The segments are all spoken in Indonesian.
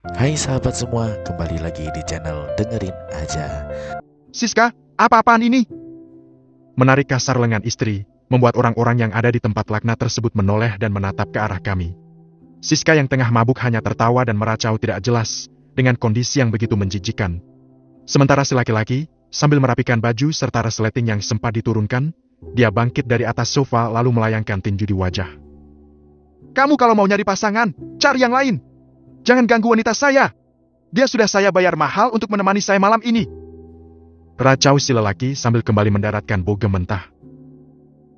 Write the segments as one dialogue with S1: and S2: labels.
S1: Hai sahabat semua, kembali lagi di channel Dengerin Aja.
S2: Siska, apa-apaan ini? Menarik kasar lengan istri, membuat orang-orang yang ada di tempat laknat tersebut menoleh dan menatap ke arah kami. Siska yang tengah mabuk hanya tertawa dan meracau tidak jelas, dengan kondisi yang begitu menjijikan. Sementara si laki-laki, sambil merapikan baju serta resleting yang sempat diturunkan, dia bangkit dari atas sofa lalu melayangkan tinju di wajah. Kamu kalau mau nyari pasangan, cari yang lain. Jangan ganggu wanita saya. Dia sudah saya bayar mahal untuk menemani saya malam ini. Racau si lelaki sambil kembali mendaratkan bogem mentah.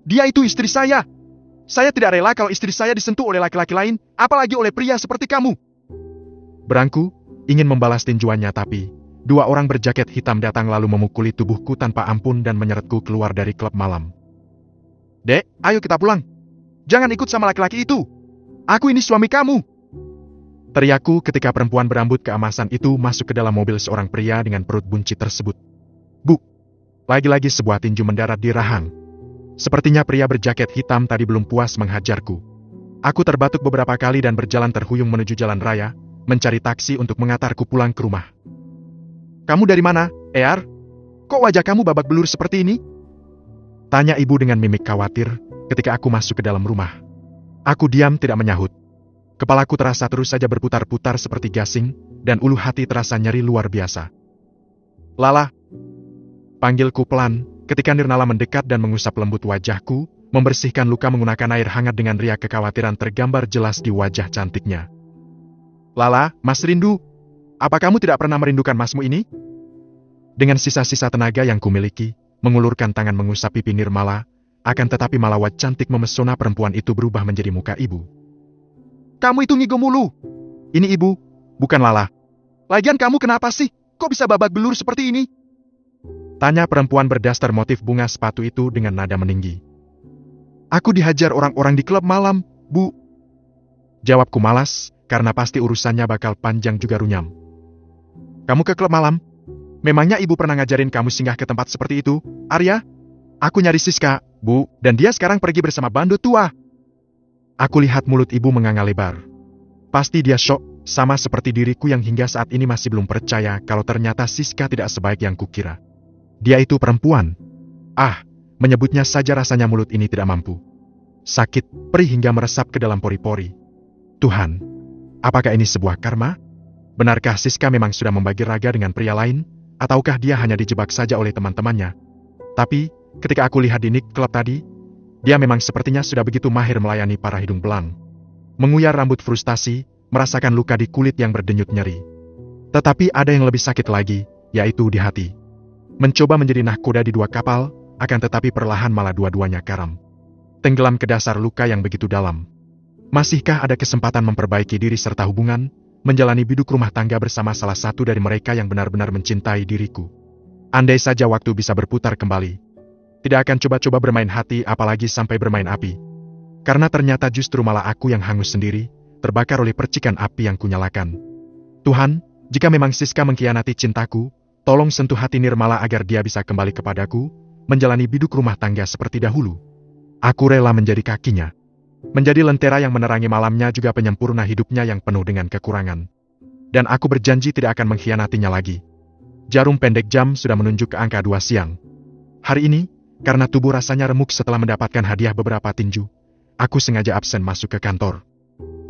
S2: Dia itu istri saya. Saya tidak rela kalau istri saya disentuh oleh laki-laki lain, apalagi oleh pria seperti kamu. Berangku, ingin membalas tinjuannya tapi, dua orang berjaket hitam datang lalu memukuli tubuhku tanpa ampun dan menyeretku keluar dari klub malam. Dek, ayo kita pulang. Jangan ikut sama laki-laki itu. Aku ini suami kamu. Teriakku ketika perempuan berambut keemasan itu masuk ke dalam mobil seorang pria dengan perut buncit tersebut. Bu, lagi-lagi sebuah tinju mendarat di rahang. Sepertinya pria berjaket hitam tadi belum puas menghajarku. Aku terbatuk beberapa kali dan berjalan terhuyung menuju jalan raya, mencari taksi untuk mengantarku pulang ke rumah. Kamu dari mana, Eyar? Kok wajah kamu babak belur seperti ini? Tanya ibu dengan mimik khawatir ketika aku masuk ke dalam rumah. Aku diam tidak menyahut. Kepalaku terasa terus saja berputar-putar seperti gasing, dan ulu hati terasa nyeri luar biasa. Lala, panggilku pelan, ketika Nirnala mendekat dan mengusap lembut wajahku, membersihkan luka menggunakan air hangat dengan riak kekhawatiran tergambar jelas di wajah cantiknya. Lala, Mas rindu. Apa kamu tidak pernah merindukan masmu ini? Dengan sisa-sisa tenaga yang kumiliki, mengulurkan tangan mengusap pipi Nirmala, akan tetapi malah wajah cantik memesona perempuan itu berubah menjadi muka ibu. Kamu itu ngigo mulu. Ini ibu, bukan Lala. Lagian kamu kenapa sih? Kok bisa babak belur seperti ini? Tanya perempuan berdaster motif bunga sepatu itu dengan nada meninggi. Aku dihajar orang-orang di klub malam, Bu. Jawabku malas, karena pasti urusannya bakal panjang juga runyam. Kamu ke klub malam? Memangnya ibu pernah ngajarin kamu singgah ke tempat seperti itu, Arya? Aku nyari Siska, Bu, dan dia sekarang pergi bersama bandut tua. Aku lihat mulut ibu menganga lebar. Pasti dia syok, sama seperti diriku yang hingga saat ini masih belum percaya kalau ternyata Siska tidak sebaik yang kukira. Dia itu perempuan. Menyebutnya saja rasanya mulut ini tidak mampu. Sakit, perih hingga meresap ke dalam pori-pori. Tuhan, apakah ini sebuah karma? Benarkah Siska memang sudah membagi raga dengan pria lain? Ataukah dia hanya dijebak saja oleh teman-temannya? Tapi, ketika aku lihat di night club tadi, dia memang sepertinya sudah begitu mahir melayani para hidung belang. Menguyar rambut frustasi, merasakan luka di kulit yang berdenyut nyeri. Tetapi ada yang lebih sakit lagi, yaitu di hati. Mencoba menjadi nahkoda di dua kapal, akan tetapi perlahan malah dua-duanya karam. Tenggelam ke dasar luka yang begitu dalam. Masihkah ada kesempatan memperbaiki diri serta hubungan, menjalani biduk rumah tangga bersama salah satu dari mereka yang benar-benar mencintai diriku? Andai saja waktu bisa berputar kembali, tidak akan coba-coba bermain hati apalagi sampai bermain api. Karena ternyata justru malah aku yang hangus sendiri, terbakar oleh percikan api yang kunyalakan. Tuhan, jika memang Siska mengkhianati cintaku, tolong sentuh hati Nirmala agar dia bisa kembali kepadaku, menjalani biduk rumah tangga seperti dahulu. Aku rela menjadi kakinya. Menjadi lentera yang menerangi malamnya juga penyempurna hidupnya yang penuh dengan kekurangan. Dan aku berjanji tidak akan mengkhianatinya lagi. Jarum pendek jam sudah menunjuk ke angka 2 siang. Hari ini, karena tubuh rasanya remuk setelah mendapatkan hadiah beberapa tinju, aku sengaja absen masuk ke kantor.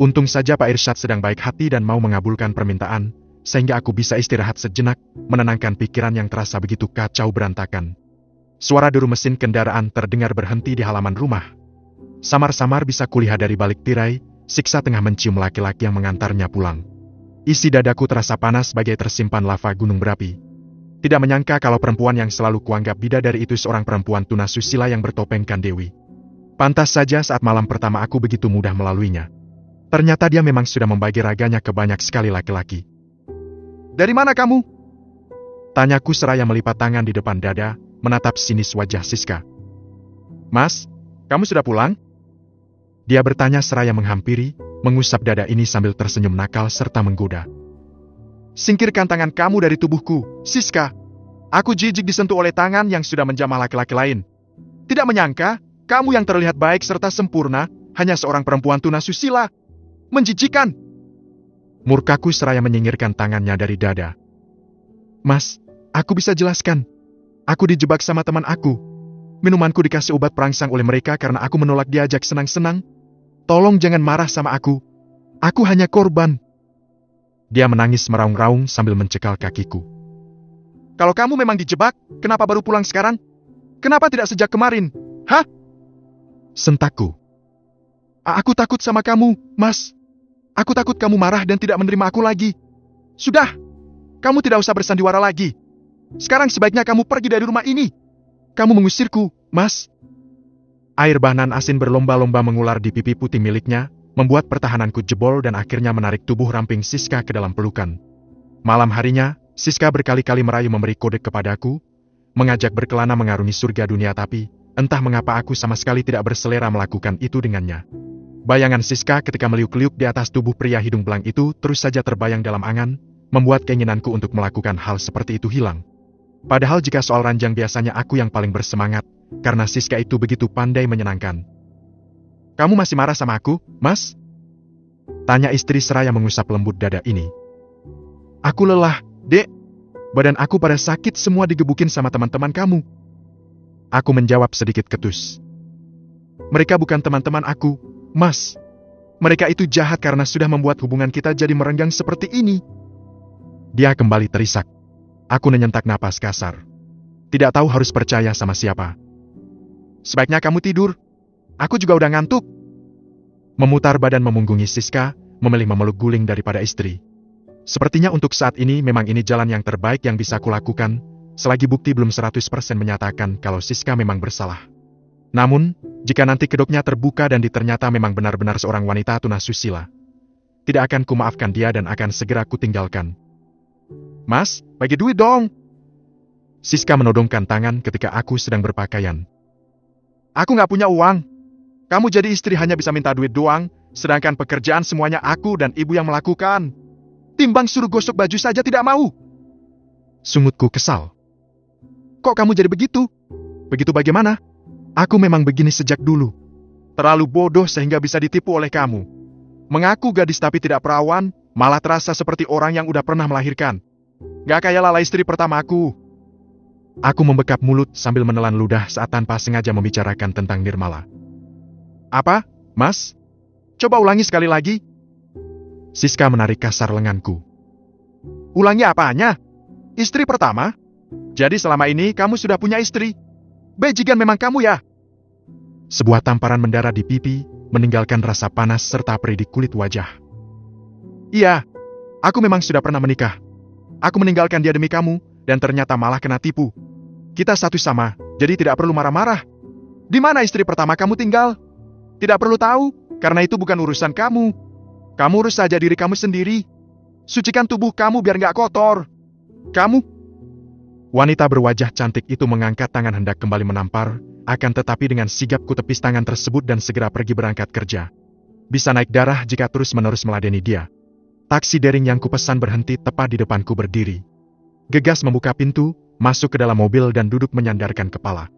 S2: Untung saja Pak Irsyad sedang baik hati dan mau mengabulkan permintaan, sehingga aku bisa istirahat sejenak, menenangkan pikiran yang terasa begitu kacau berantakan. Suara deru mesin kendaraan terdengar berhenti di halaman rumah. Samar-samar bisa kulihat dari balik tirai, Siksa tengah mencium laki-laki yang mengantarnya pulang. Isi dadaku terasa panas bagai tersimpan lava gunung berapi. Tidak menyangka kalau perempuan yang selalu kuanggap bidadari itu seorang perempuan tunasusila yang bertopengkan dewi. Pantas saja saat malam pertama aku begitu mudah melaluinya. Ternyata dia memang sudah membagi raganya ke banyak sekali laki-laki. Dari mana kamu? Tanyaku seraya melipat tangan di depan dada, menatap sinis wajah Siska. Mas, kamu sudah pulang? Dia bertanya seraya menghampiri, mengusap dada ini sambil tersenyum nakal serta menggoda. Singkirkan tangan kamu dari tubuhku, Siska. Aku jijik disentuh oleh tangan yang sudah menjamah laki-laki lain. Tidak menyangka, kamu yang terlihat baik serta sempurna, hanya seorang perempuan tunasusila. Menjijikan. Murkaku seraya menyingkirkan tangannya dari dada. Mas, aku bisa jelaskan. Aku dijebak sama teman aku. Minumanku dikasih obat perangsang oleh mereka karena aku menolak diajak senang-senang. Tolong jangan marah sama aku. Aku hanya korban. Dia menangis meraung-raung sambil mencekal kakiku. Kalau kamu memang dijebak, kenapa baru pulang sekarang? Kenapa tidak sejak kemarin? Hah? Sentakku. Aku takut sama kamu, Mas. Aku takut kamu marah dan tidak menerima aku lagi. Sudah, kamu tidak usah bersandiwara lagi. Sekarang sebaiknya kamu pergi dari rumah ini. Kamu mengusirku, Mas. Air bahan asin berlomba-lomba mengular di pipi putih miliknya, membuat pertahananku jebol dan akhirnya menarik tubuh ramping Siska ke dalam pelukan. Malam harinya, Siska berkali-kali merayu memberi kode kepadaku, mengajak berkelana mengarungi surga dunia, tapi entah mengapa aku sama sekali tidak berselera melakukan itu dengannya. Bayangan Siska ketika meliuk-liuk di atas tubuh pria hidung belang itu terus saja terbayang dalam angan, membuat keinginanku untuk melakukan hal seperti itu hilang. Padahal jika soal ranjang biasanya aku yang paling bersemangat, karena Siska itu begitu pandai menyenangkan. Kamu masih marah sama aku, Mas? Tanya istri seraya mengusap lembut dada ini. Aku lelah, Dek. Badan aku pada sakit semua digebukin sama teman-teman kamu. Aku menjawab sedikit ketus. Mereka bukan teman-teman aku, Mas. Mereka itu jahat karena sudah membuat hubungan kita jadi merenggang seperti ini. Dia kembali terisak. Aku menyentak napas kasar. Tidak tahu harus percaya sama siapa. Sebaiknya kamu tidur. Aku juga udah ngantuk. Memutar badan memunggungi Siska, memilih memeluk guling daripada istri. Sepertinya untuk saat ini memang ini jalan yang terbaik yang bisa kulakukan, selagi bukti belum 100% menyatakan kalau Siska memang bersalah. Namun, jika nanti kedoknya terbuka dan ternyata memang benar-benar seorang wanita tunasusila, tidak akan kumaafkan dia dan akan segera kutinggalkan. Mas, bagi duit dong. Siska menodongkan tangan ketika aku sedang berpakaian. Aku nggak punya uang. Kamu jadi istri hanya bisa minta duit doang, sedangkan pekerjaan semuanya aku dan ibu yang melakukan. Timbang suruh gosok baju saja tidak mau. Sungutku kesal. Kok kamu jadi begitu? Begitu bagaimana? Aku memang begini sejak dulu. Terlalu bodoh sehingga bisa ditipu oleh kamu. Mengaku gadis tapi tidak perawan, malah terasa seperti orang yang udah pernah melahirkan. Gak kayak Lala istri pertamaku. Aku membekap mulut sambil menelan ludah saat tanpa sengaja membicarakan tentang Nirmala. Apa, Mas? Coba ulangi sekali lagi. Siska menarik kasar lenganku. Ulangi apanya? Istri pertama? Jadi selama ini kamu sudah punya istri? Bajingan memang kamu ya? Sebuah tamparan mendarah di pipi, meninggalkan rasa panas serta perih di kulit wajah. Iya, aku memang sudah pernah menikah. Aku meninggalkan dia demi kamu, dan ternyata malah kena tipu. Kita satu sama, jadi tidak perlu marah-marah. Di mana istri pertama kamu tinggal? Tidak perlu tahu, karena itu bukan urusan kamu. Kamu urus saja diri kamu sendiri. Sucikan tubuh kamu biar nggak kotor. Kamu... Wanita berwajah cantik itu mengangkat tangan hendak kembali menampar, akan tetapi dengan sigap kutepis tangan tersebut dan segera pergi berangkat kerja. Bisa naik darah jika terus-menerus meladeni dia. Taksi daring yang kupesan berhenti tepat di depanku berdiri. Gegas membuka pintu, masuk ke dalam mobil dan duduk menyandarkan kepala.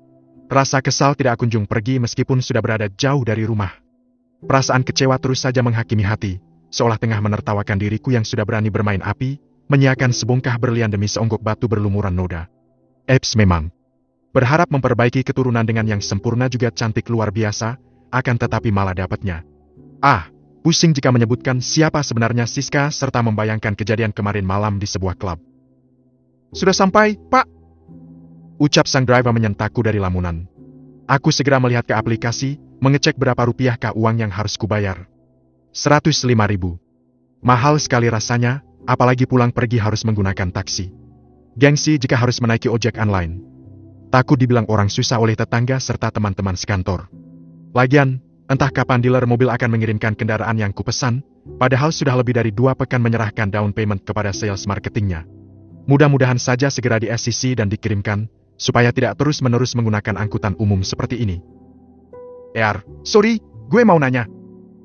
S2: Rasa kesal tidak kunjung pergi meskipun sudah berada jauh dari rumah. Perasaan kecewa terus saja menghakimi hati, seolah tengah menertawakan diriku yang sudah berani bermain api, menyiakan sebongkah berlian demi seonggok batu berlumuran noda. Eps memang. Berharap memperbaiki keturunan dengan yang sempurna juga cantik luar biasa, akan tetapi malah dapatnya. Pusing jika menyebutkan siapa sebenarnya Siska serta membayangkan kejadian kemarin malam di sebuah klub. Sudah sampai, Pak? Ucap sang driver menyentakku dari lamunan. Aku segera melihat ke aplikasi, mengecek berapa rupiahkah uang yang harus kubayar. 105.000. Mahal sekali rasanya, apalagi pulang pergi harus menggunakan taksi. Gengsi jika harus menaiki ojek online. Takut dibilang orang susah oleh tetangga serta teman-teman sekantor. Lagian, entah kapan dealer mobil akan mengirimkan kendaraan yang kupesan, padahal sudah lebih dari 2 pekan menyerahkan down payment kepada sales marketingnya. Mudah-mudahan saja segera di SCC dan dikirimkan, supaya tidak terus-menerus menggunakan angkutan umum seperti ini. Sorry, gue mau nanya.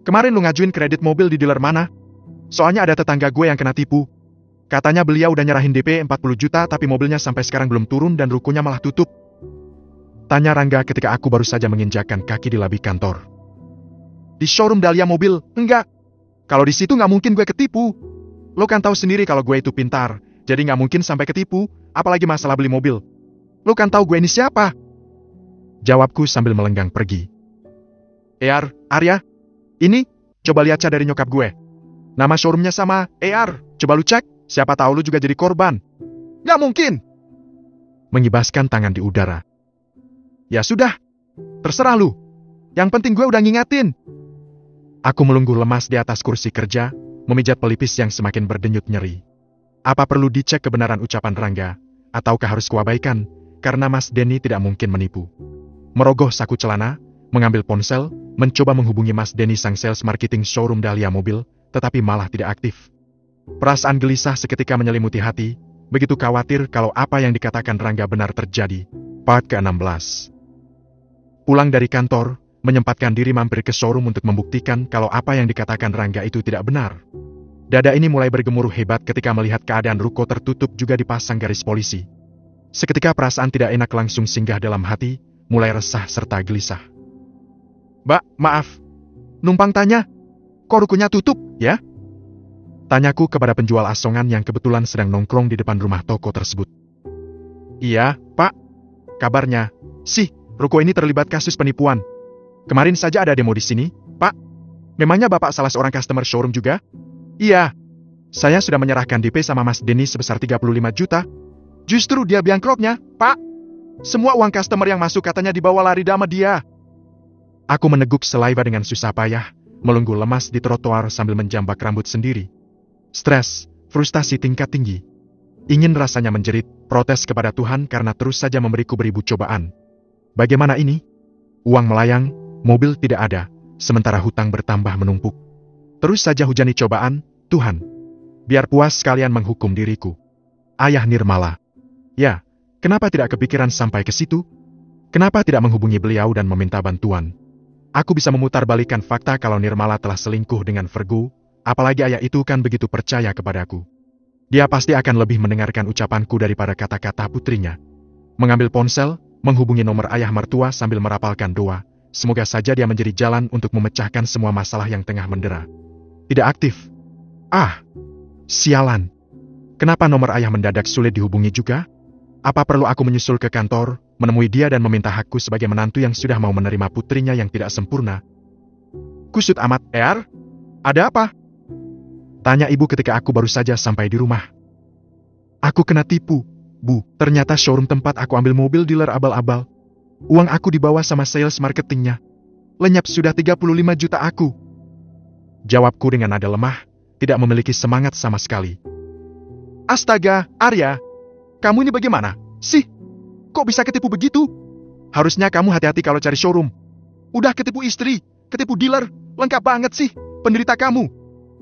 S2: Kemarin lu ngajuin kredit mobil di dealer mana? Soalnya ada tetangga gue yang kena tipu. Katanya beliau udah nyerahin DP 40 juta tapi mobilnya sampai sekarang belum turun dan rukonya malah tutup. Tanya Rangga ketika aku baru saja menginjakkan kaki di lobi kantor. Di showroom Dahlia Mobil? Enggak. Kalau di situ nggak mungkin gue ketipu. Lo kan tahu sendiri kalau gue itu pintar, jadi nggak mungkin sampai ketipu, apalagi masalah beli mobil. Lo kan tahu gue ini siapa? Jawabku sambil melenggang pergi. Arya, ini, coba lihat cat dari nyokap gue. Nama showroomnya sama, coba lu cek, siapa tahu lu juga jadi korban. Nggak mungkin! Mengibaskan tangan di udara. Ya sudah, terserah lu. Yang penting gue udah ngingatin. Aku melungguh lemas di atas kursi kerja, memijat pelipis yang semakin berdenyut nyeri. Apa perlu dicek kebenaran ucapan Rangga, ataukah harus kuabaikan, karena Mas Denny tidak mungkin menipu. Merogoh saku celana, mengambil ponsel, mencoba menghubungi Mas Denny sang sales marketing showroom Dahlia Mobil, tetapi malah tidak aktif. Perasaan gelisah seketika menyelimuti hati, begitu khawatir kalau apa yang dikatakan Rangga benar terjadi. Part ke-16. Pulang dari kantor, menyempatkan diri mampir ke showroom untuk membuktikan kalau apa yang dikatakan Rangga itu tidak benar. Dada ini mulai bergemuruh hebat ketika melihat keadaan ruko tertutup juga dipasang garis polisi. Seketika perasaan tidak enak langsung singgah dalam hati, mulai resah serta gelisah. Mbak, maaf. Numpang tanya, kok rukonya tutup, ya? Tanyaku kepada penjual asongan yang kebetulan sedang nongkrong di depan rumah toko tersebut. Iya, Pak. Kabarnya, ruko ini terlibat kasus penipuan. Kemarin saja ada demo di sini, Pak. Memangnya Bapak salah seorang customer showroom juga? Iya. Saya sudah menyerahkan DP sama Mas Denny sebesar 35 juta. Justru dia bangkrutnya, Pak. Semua uang customer yang masuk katanya dibawa lari sama dia. Aku meneguk selaiba dengan susah payah, melungguh lemas di trotoar sambil menjambak rambut sendiri. Stres, frustasi tingkat tinggi. Ingin rasanya menjerit, protes kepada Tuhan karena terus saja memberiku beribu cobaan. Bagaimana ini? Uang melayang, mobil tidak ada, sementara hutang bertambah menumpuk. Terus saja hujani cobaan, Tuhan. Biar puas sekalian menghukum diriku. Ayah Nirmala. Ya, kenapa tidak kepikiran sampai ke situ? Kenapa tidak menghubungi beliau dan meminta bantuan? Aku bisa memutarbalikkan fakta kalau Nirmala telah selingkuh dengan Vergu, apalagi ayah itu kan begitu percaya kepadaku. Dia pasti akan lebih mendengarkan ucapanku daripada kata-kata putrinya. Mengambil ponsel, menghubungi nomor ayah mertua sambil merapalkan doa. Semoga saja dia menjadi jalan untuk memecahkan semua masalah yang tengah mendera. Tidak aktif. Sialan. Kenapa nomor ayah mendadak sulit dihubungi juga? Apa perlu aku menyusul ke kantor, menemui dia dan meminta hakku sebagai menantu yang sudah mau menerima putrinya yang tidak sempurna? Kusut amat, ada apa? Tanya ibu ketika aku baru saja sampai di rumah. Aku kena tipu, Bu. Ternyata showroom tempat aku ambil mobil dealer abal-abal. Uang aku dibawa sama sales marketingnya. Lenyap sudah 35 juta aku. Jawabku dengan nada lemah, tidak memiliki semangat sama sekali. Astaga, Arya. Kamu ini bagaimana? Kok bisa ketipu begitu? Harusnya kamu hati-hati kalau cari showroom. Udah ketipu istri, ketipu dealer, lengkap banget sih, penderita kamu.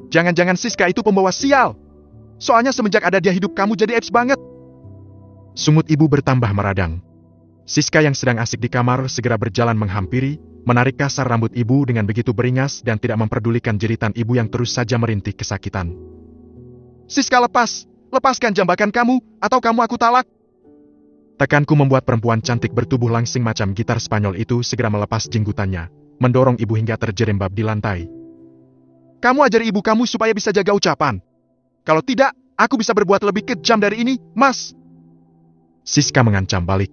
S2: Jangan-jangan Siska itu pembawa sial. Soalnya semenjak ada dia hidup kamu jadi apes banget. Sungut ibu bertambah meradang. Siska yang sedang asik di kamar segera berjalan menghampiri, menarik kasar rambut ibu dengan begitu beringas dan tidak memperdulikan jeritan ibu yang terus saja merintih kesakitan. Siska lepaskan jambakan kamu, atau kamu aku talak. Tekanku membuat perempuan cantik bertubuh langsing macam gitar Spanyol itu segera melepas jenggutannya, mendorong ibu hingga terjerembab di lantai. Kamu ajari ibu kamu supaya bisa jaga ucapan. Kalau tidak, aku bisa berbuat lebih kejam dari ini, Mas. Siska mengancam balik.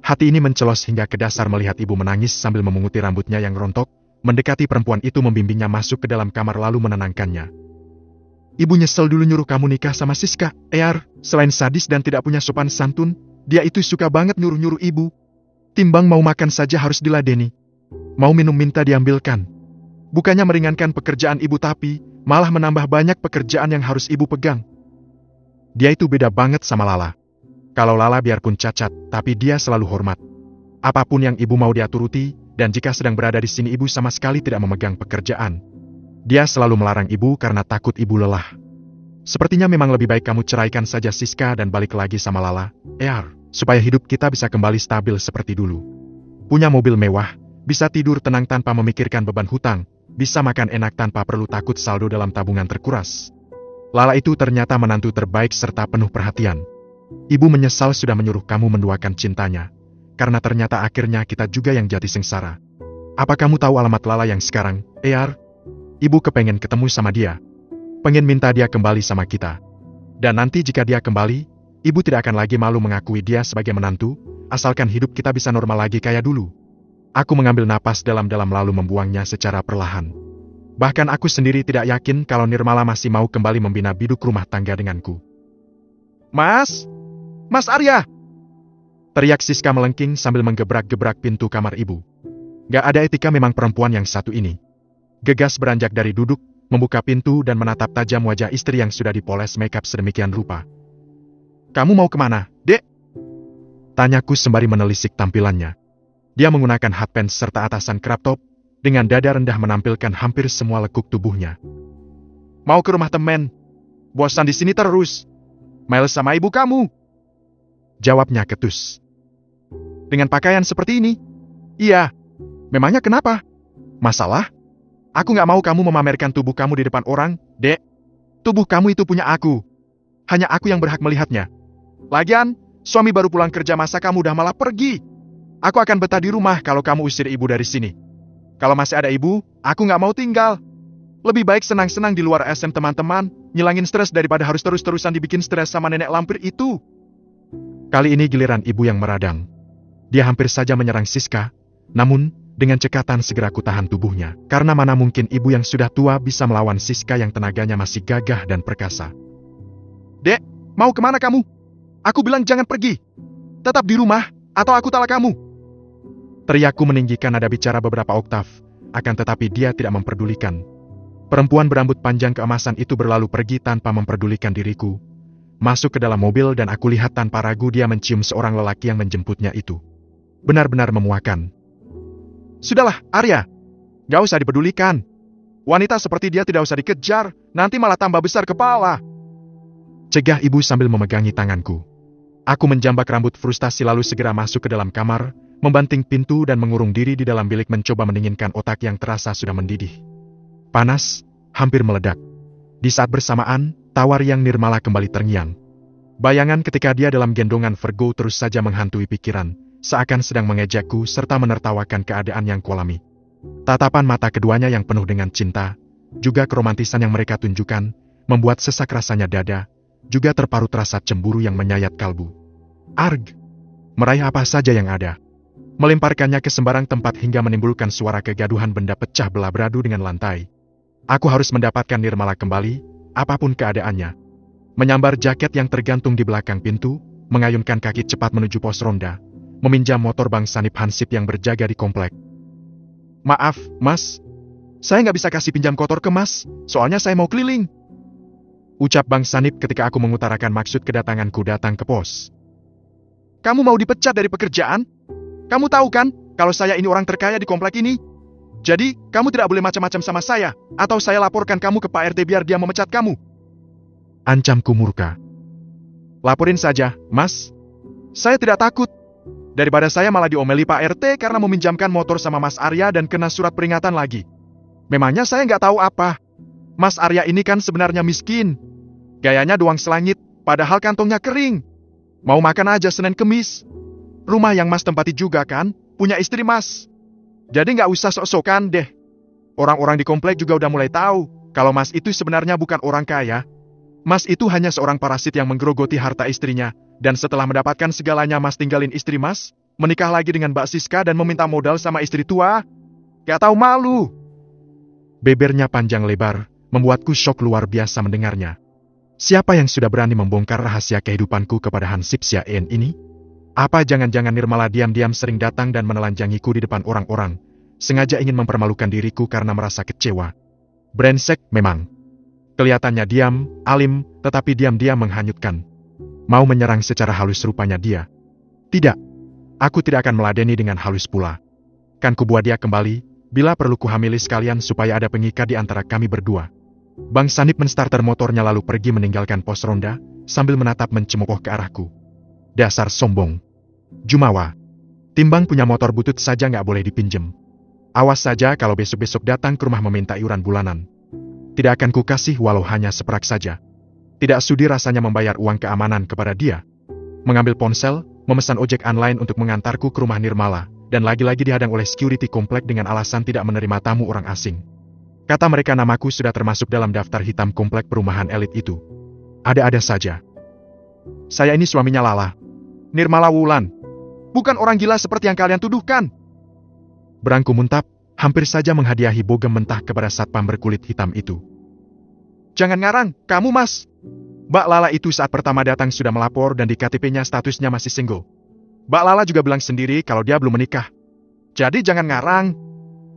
S2: Hati ini mencelos hingga ke dasar melihat ibu menangis sambil memunguti rambutnya yang rontok, mendekati perempuan itu membimbingnya masuk ke dalam kamar lalu menenangkannya. Ibu nyesel dulu nyuruh kamu nikah sama Siska, Selain sadis dan tidak punya sopan santun, dia itu suka banget nyuruh-nyuruh ibu. Timbang mau makan saja harus diladeni. Mau minum minta diambilkan. Bukannya meringankan pekerjaan ibu tapi malah menambah banyak pekerjaan yang harus ibu pegang. Dia itu beda banget sama Lala. Kalau Lala biarpun cacat, tapi dia selalu hormat. Apapun yang ibu mau dia turuti, dan jika sedang berada di sini ibu sama sekali tidak memegang pekerjaan. Dia selalu melarang ibu karena takut ibu lelah. Sepertinya memang lebih baik kamu ceraikan saja Siska dan balik lagi sama Lala, supaya hidup kita bisa kembali stabil seperti dulu. Punya mobil mewah, bisa tidur tenang tanpa memikirkan beban hutang, bisa makan enak tanpa perlu takut saldo dalam tabungan terkuras. Lala itu ternyata menantu terbaik serta penuh perhatian. Ibu menyesal sudah menyuruh kamu menduakan cintanya, karena ternyata akhirnya kita juga yang jadi sengsara. Apa kamu tahu alamat Lala yang sekarang, Ibu kepengen ketemu sama dia. Pengen minta dia kembali sama kita. Dan nanti jika dia kembali, ibu tidak akan lagi malu mengakui dia sebagai menantu, asalkan hidup kita bisa normal lagi kayak dulu. Aku mengambil napas dalam-dalam lalu membuangnya secara perlahan. Bahkan aku sendiri tidak yakin kalau Nirmala masih mau kembali membina biduk rumah tangga denganku. Mas! Mas Arya! Teriak Siska melengking sambil menggebrak-gebrak pintu kamar ibu. Gak ada etika memang perempuan yang satu ini. Gegas beranjak dari duduk, membuka pintu dan menatap tajam wajah istri yang sudah dipoles makeup sedemikian rupa. Kamu mau kemana, Dek? Tanyaku sembari menelisik tampilannya. Dia menggunakan hot pants serta atasan crop top, dengan dada rendah menampilkan hampir semua lekuk tubuhnya. Mau ke rumah temen. Bosan di sini terus. Mail sama ibu kamu. Jawabnya ketus. Dengan pakaian seperti ini? Iya. Memangnya kenapa? Masalah? Aku gak mau kamu memamerkan tubuh kamu di depan orang, Dek. Tubuh kamu itu punya aku. Hanya aku yang berhak melihatnya. Lagian, suami baru pulang kerja masa kamu udah malah pergi. Aku akan betah di rumah kalau kamu usir ibu dari sini. Kalau masih ada ibu, aku gak mau tinggal. Lebih baik senang-senang di luar SM teman-teman, nyilangin stres daripada harus terus-terusan dibikin stres sama nenek lampir itu. Kali ini giliran ibu yang meradang. Dia hampir saja menyerang Siska, namun dengan cekatan segera kutahan tubuhnya. Karena mana mungkin ibu yang sudah tua bisa melawan Siska yang tenaganya masih gagah dan perkasa. Dek, mau kemana kamu? Aku bilang jangan pergi. Tetap di rumah, atau aku talak kamu. Teriakku meninggikan nada bicara beberapa oktav, akan tetapi dia tidak memperdulikan. Perempuan berambut panjang keemasan itu berlalu pergi tanpa memperdulikan diriku. Masuk ke dalam mobil dan aku lihat tanpa ragu dia mencium seorang lelaki yang menjemputnya itu. Benar-benar memuakan. Sudahlah, Arya. Gak usah dipedulikan. Wanita seperti dia tidak usah dikejar, nanti malah tambah besar kepala. Cegah ibu sambil memegangi tanganku. Aku menjambak rambut frustasi lalu segera masuk ke dalam kamar, membanting pintu dan mengurung diri di dalam bilik mencoba mendinginkan otak yang terasa sudah mendidih. Panas, hampir meledak. Di saat bersamaan, tawar yang Nirmala kembali terngiang. Bayangan ketika dia dalam gendongan Virgo terus saja menghantui pikiran, seakan sedang mengejekku serta menertawakan keadaan yang kualami. Tatapan mata keduanya yang penuh dengan cinta, juga keromantisan yang mereka tunjukkan, membuat sesak rasanya dada, juga terparut rasa cemburu yang menyayat kalbu. Arg! Meraih apa saja yang ada. Melemparkannya ke sembarang tempat hingga menimbulkan suara kegaduhan benda pecah belah beradu dengan lantai. Aku harus mendapatkan Nirmala kembali, apapun keadaannya. Menyambar jaket yang tergantung di belakang pintu, mengayunkan kaki cepat menuju pos ronda, meminjam motor Bang Sanip Hansip yang berjaga di komplek. Maaf, Mas. Saya nggak bisa kasih pinjam kotor ke Mas, soalnya saya mau keliling. Ucap Bang Sanip ketika aku mengutarakan maksud kedatanganku datang ke pos. Kamu mau dipecat dari pekerjaan? Kamu tahu kan, kalau saya ini orang terkaya di komplek ini? Jadi, kamu tidak boleh macam-macam sama saya, atau saya laporkan kamu ke Pak RT biar dia memecat kamu. Ancamku murka. Laporin saja, Mas. Saya tidak takut. Daripada saya malah diomeli Pak RT karena meminjamkan motor sama Mas Arya dan kena surat peringatan lagi. Memangnya saya nggak tahu apa. Mas Arya ini kan sebenarnya miskin. Gayanya doang selangit, padahal kantongnya kering. Mau makan aja Senin Kemis. Rumah yang Mas tempati juga kan, punya istri Mas. Jadi nggak usah sok-sokan deh. Orang-orang di komplek juga udah mulai tahu, kalau Mas itu sebenarnya bukan orang kaya. Mas itu hanya seorang parasit yang menggerogoti harta istrinya, dan setelah mendapatkan segalanya Mas tinggalin istri Mas, menikah lagi dengan Mbak Siska dan meminta modal sama istri tua. Gak tahu malu. Bebernya panjang lebar, membuatku syok luar biasa mendengarnya. Siapa yang sudah berani membongkar rahasia kehidupanku kepada Hansip Siaen ini? Apa jangan-jangan Nirmala diam-diam sering datang dan menelanjangiku di depan orang-orang, sengaja ingin mempermalukan diriku karena merasa kecewa. Brengsek memang. Kelihatannya diam, alim, tetapi diam-diam menghanyutkan. Mau menyerang secara halus rupanya dia. Tidak. Aku tidak akan meladeni dengan halus pula. Kan kubuat dia kembali, bila perlu kuhamili sekalian supaya ada pengikat di antara kami berdua. Bang Sanip menstarter motornya lalu pergi meninggalkan pos ronda, sambil menatap mencemopoh ke arahku. Dasar sombong. Jumawa. Timbang punya motor butut saja nggak boleh dipinjem. Awas saja kalau besok-besok datang ke rumah meminta iuran bulanan. Tidak akan kukasih walau hanya seperak saja. Tidak sudi rasanya membayar uang keamanan kepada dia. Mengambil ponsel, memesan ojek online untuk mengantarku ke rumah Nirmala, dan lagi-lagi dihadang oleh security komplek dengan alasan tidak menerima tamu orang asing. Kata mereka namaku sudah termasuk dalam daftar hitam komplek perumahan elit itu. Ada-ada saja. Saya ini suaminya Lala. Nirmala Wulan. Bukan orang gila seperti yang kalian tuduhkan. Berangku muntap, hampir saja menghadiahi bogem mentah kepada satpam berkulit hitam itu. Jangan ngarang, kamu mas. Mbak Lala itu saat pertama datang sudah melapor dan di KTP-nya statusnya masih single. Mbak Lala juga bilang sendiri kalau dia belum menikah. Jadi jangan ngarang.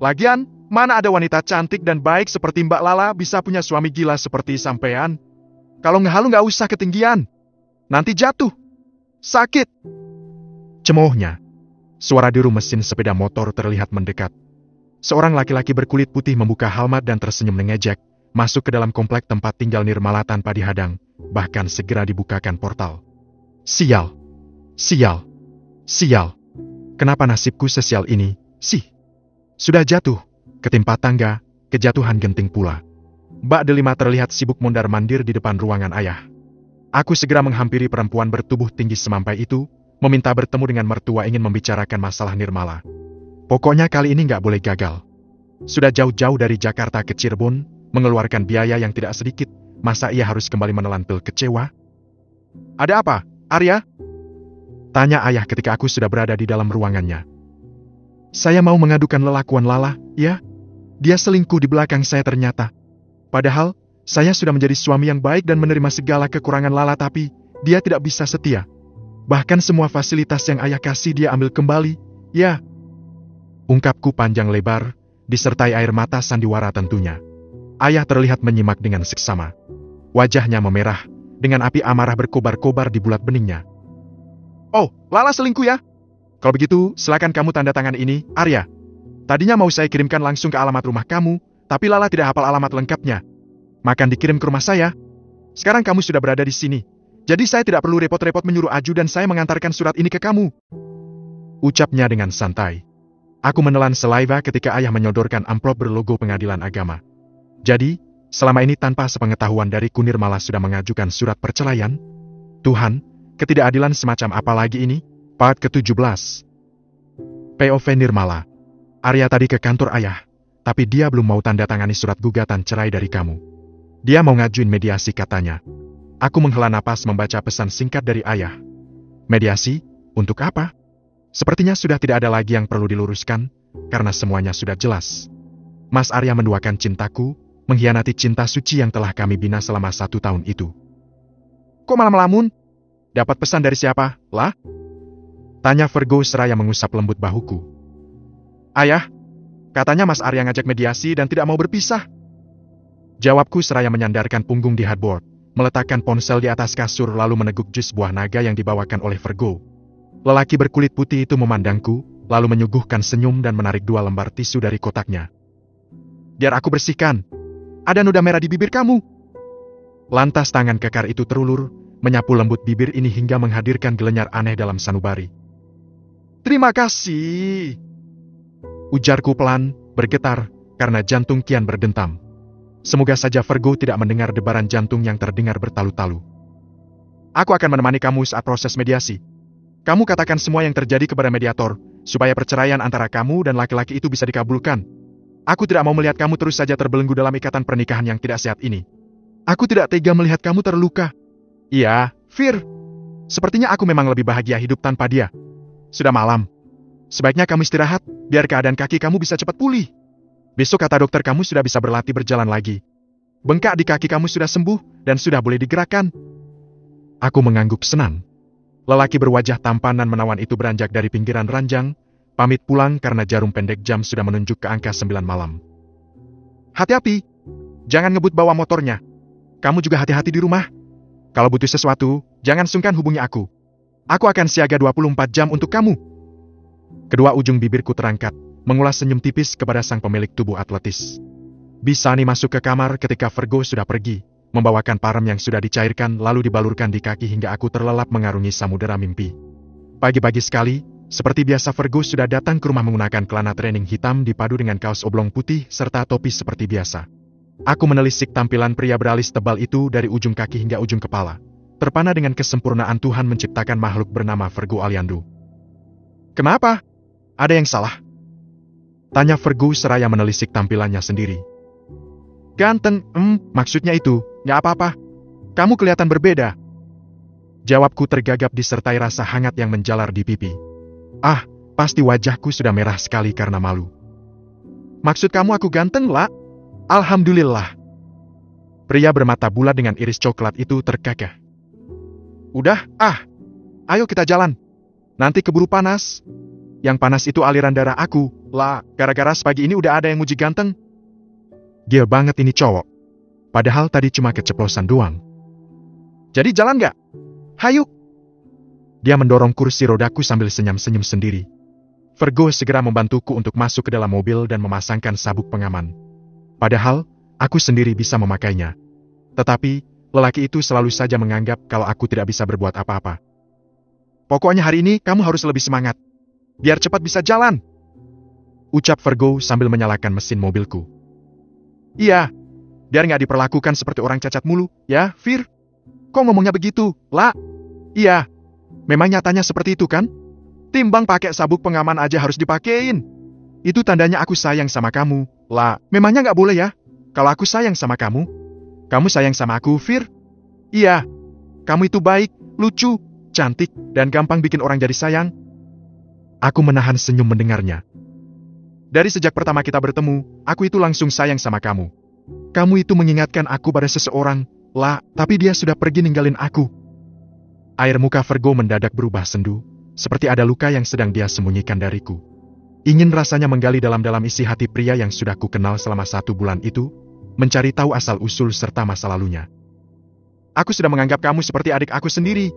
S2: Lagian, mana ada wanita cantik dan baik seperti Mbak Lala bisa punya suami gila seperti sampean. Kalau ngehalu nggak usah ketinggian. Nanti jatuh. Sakit. Cemoohnya. Suara deru mesin sepeda motor terlihat mendekat. Seorang laki-laki berkulit putih membuka helmat dan tersenyum mengejek, masuk ke dalam komplek tempat tinggal Nirmala tanpa dihadang, bahkan segera dibukakan portal. Sial. Sial. Sial. Kenapa nasibku sesial ini, sih? Sudah jatuh, ketimpa tangga, kejatuhan genting pula. Mbak Delima terlihat sibuk mondar-mandir di depan ruangan ayah. Aku segera menghampiri perempuan bertubuh tinggi semampai itu, meminta bertemu dengan mertua ingin membicarakan masalah Nirmala. Pokoknya kali ini nggak boleh gagal. Sudah jauh-jauh dari Jakarta ke Cirebon, mengeluarkan biaya yang tidak sedikit, masa ia harus kembali menelan pil kecewa? Ada apa, Arya? Tanya ayah ketika aku sudah berada di dalam ruangannya. Saya mau mengadukan lelakuan Lala, ya? Dia selingkuh di belakang saya ternyata. Padahal, saya sudah menjadi suami yang baik dan menerima segala kekurangan Lala tapi, dia tidak bisa setia. Bahkan semua fasilitas yang ayah kasih dia ambil kembali, ya. Ungkapku panjang lebar, disertai air mata sandiwara tentunya. Ayah terlihat menyimak dengan seksama. Wajahnya memerah, dengan api amarah berkobar-kobar di bulat beningnya. Oh, Lala selingkuh ya? Kalau begitu, silakan kamu tanda tangan ini, Arya. Tadinya mau saya kirimkan langsung ke alamat rumah kamu, tapi Lala tidak hafal alamat lengkapnya. Makan dikirim ke rumah saya. Sekarang kamu sudah berada di sini. Jadi saya tidak perlu repot-repot menyuruh Aju dan saya mengantarkan surat ini ke kamu. Ucapnya dengan santai. Aku menelan saliva ketika ayah menyodorkan amplop berlogo Pengadilan Agama. Jadi, selama ini tanpa sepengetahuan dariku Nirmala sudah mengajukan surat perceraian? Tuhan, ketidakadilan semacam apa lagi ini? Part ke-17. POV Nirmala. Arya tadi ke kantor ayah, tapi dia belum mau tanda tangani surat gugatan cerai dari kamu. Dia mau ngajuin mediasi katanya. Aku menghela napas membaca pesan singkat dari ayah. Mediasi? Untuk apa? Sepertinya sudah tidak ada lagi yang perlu diluruskan, karena semuanya sudah jelas. Mas Arya menduakan cintaku, mengkhianati cinta suci yang telah kami bina selama 1 tahun itu. Kok malah melamun? Dapat pesan dari siapa, lah? Tanya Virgo seraya mengusap lembut bahuku. Ayah, katanya Mas Arya ngajak mediasi dan tidak mau berpisah. Jawabku seraya menyandarkan punggung di headboard, meletakkan ponsel di atas kasur lalu meneguk jus buah naga yang dibawakan oleh Virgo. Lelaki berkulit putih itu memandangku, lalu menyuguhkan senyum dan menarik 2 lembar tisu dari kotaknya. Biar aku bersihkan. Ada noda merah di bibir kamu. Lantas tangan kekar itu terulur, menyapu lembut bibir ini hingga menghadirkan gelenyar aneh dalam sanubari. Terima kasih. Ujarku pelan, bergetar, karena jantung kian berdentam. Semoga saja Virgo tidak mendengar debaran jantung yang terdengar bertalu-talu. Aku akan menemani kamu saat proses mediasi. Kamu katakan semua yang terjadi kepada mediator, supaya perceraian antara kamu dan laki-laki itu bisa dikabulkan. Aku tidak mau melihat kamu terus saja terbelenggu dalam ikatan pernikahan yang tidak sehat ini. Aku tidak tega melihat kamu terluka. Iya, Fir. Sepertinya aku memang lebih bahagia hidup tanpa dia. Sudah malam. Sebaiknya kamu istirahat, biar keadaan kaki kamu bisa cepat pulih. Besok kata dokter kamu sudah bisa berlatih berjalan lagi. Bengkak di kaki kamu sudah sembuh, dan sudah boleh digerakkan. Aku mengangguk senang. Lelaki berwajah tampan dan menawan itu beranjak dari pinggiran ranjang, pamit pulang karena jarum pendek jam sudah menunjuk ke angka 9 malam. Hati-hati, jangan ngebut bawa motornya. Kamu juga hati-hati di rumah. Kalau butuh sesuatu, jangan sungkan hubungi aku. Aku akan siaga 24 jam untuk kamu. Kedua ujung bibirku terangkat, mengulas senyum tipis kepada sang pemilik tubuh atletis. Bisani masuk ke kamar ketika Virgo sudah pergi, membawakan parem yang sudah dicairkan lalu dibalurkan di kaki hingga aku terlelap mengarungi samudera mimpi. Pagi-pagi sekali, seperti biasa Virgo sudah datang ke rumah menggunakan celana training hitam dipadu dengan kaos oblong putih serta topi seperti biasa. Aku menelisik tampilan pria beralis tebal itu dari ujung kaki hingga ujung kepala. Terpana dengan kesempurnaan Tuhan menciptakan makhluk bernama Virgo Aliando. Kenapa? Ada yang salah? Tanya Virgo seraya menelisik tampilannya sendiri. Ganteng, maksudnya itu, nggak apa-apa. Kamu kelihatan berbeda. Jawabku tergagap disertai rasa hangat yang menjalar di pipi. Ah, pasti wajahku sudah merah sekali karena malu. Maksud kamu aku ganteng, lah? Alhamdulillah. Pria bermata bulat dengan iris coklat itu terkekeh. Udah, ayo kita jalan. Nanti keburu panas. Yang panas itu aliran darah aku, lah, gara-gara pagi ini udah ada yang muji ganteng. Gil banget ini cowok. Padahal tadi cuma keceplosan doang. Jadi jalan gak? Hayu. Dia mendorong kursi rodaku sambil senyum-senyum sendiri. Virgo segera membantuku untuk masuk ke dalam mobil dan memasangkan sabuk pengaman. Padahal, aku sendiri bisa memakainya. Tetapi, lelaki itu selalu saja menganggap kalau aku tidak bisa berbuat apa-apa. Pokoknya hari ini kamu harus lebih semangat. Biar cepat bisa jalan. Ucap Virgo sambil menyalakan mesin mobilku. Iya, biar nggak diperlakukan seperti orang cacat mulu, ya, Fir? Kok ngomongnya begitu, lah? Iya, memang nyatanya seperti itu kan? Timbang pakai sabuk pengaman aja harus dipakein. Itu tandanya aku sayang sama kamu, lah. Memangnya nggak boleh ya? Kalau aku sayang sama kamu sayang sama aku, Fir? Iya, kamu itu baik, lucu, cantik, dan gampang bikin orang jadi sayang. Aku menahan senyum mendengarnya. Dari sejak pertama kita bertemu, aku itu langsung sayang sama kamu. Kamu itu mengingatkan aku pada seseorang, lah, tapi dia sudah pergi ninggalin aku. Air muka Virgo mendadak berubah sendu, seperti ada luka yang sedang dia sembunyikan dariku. Ingin rasanya menggali dalam-dalam isi hati pria yang sudah ku kenal selama 1 bulan itu, mencari tahu asal-usul serta masa lalunya. Aku sudah menganggap kamu seperti adik aku sendiri.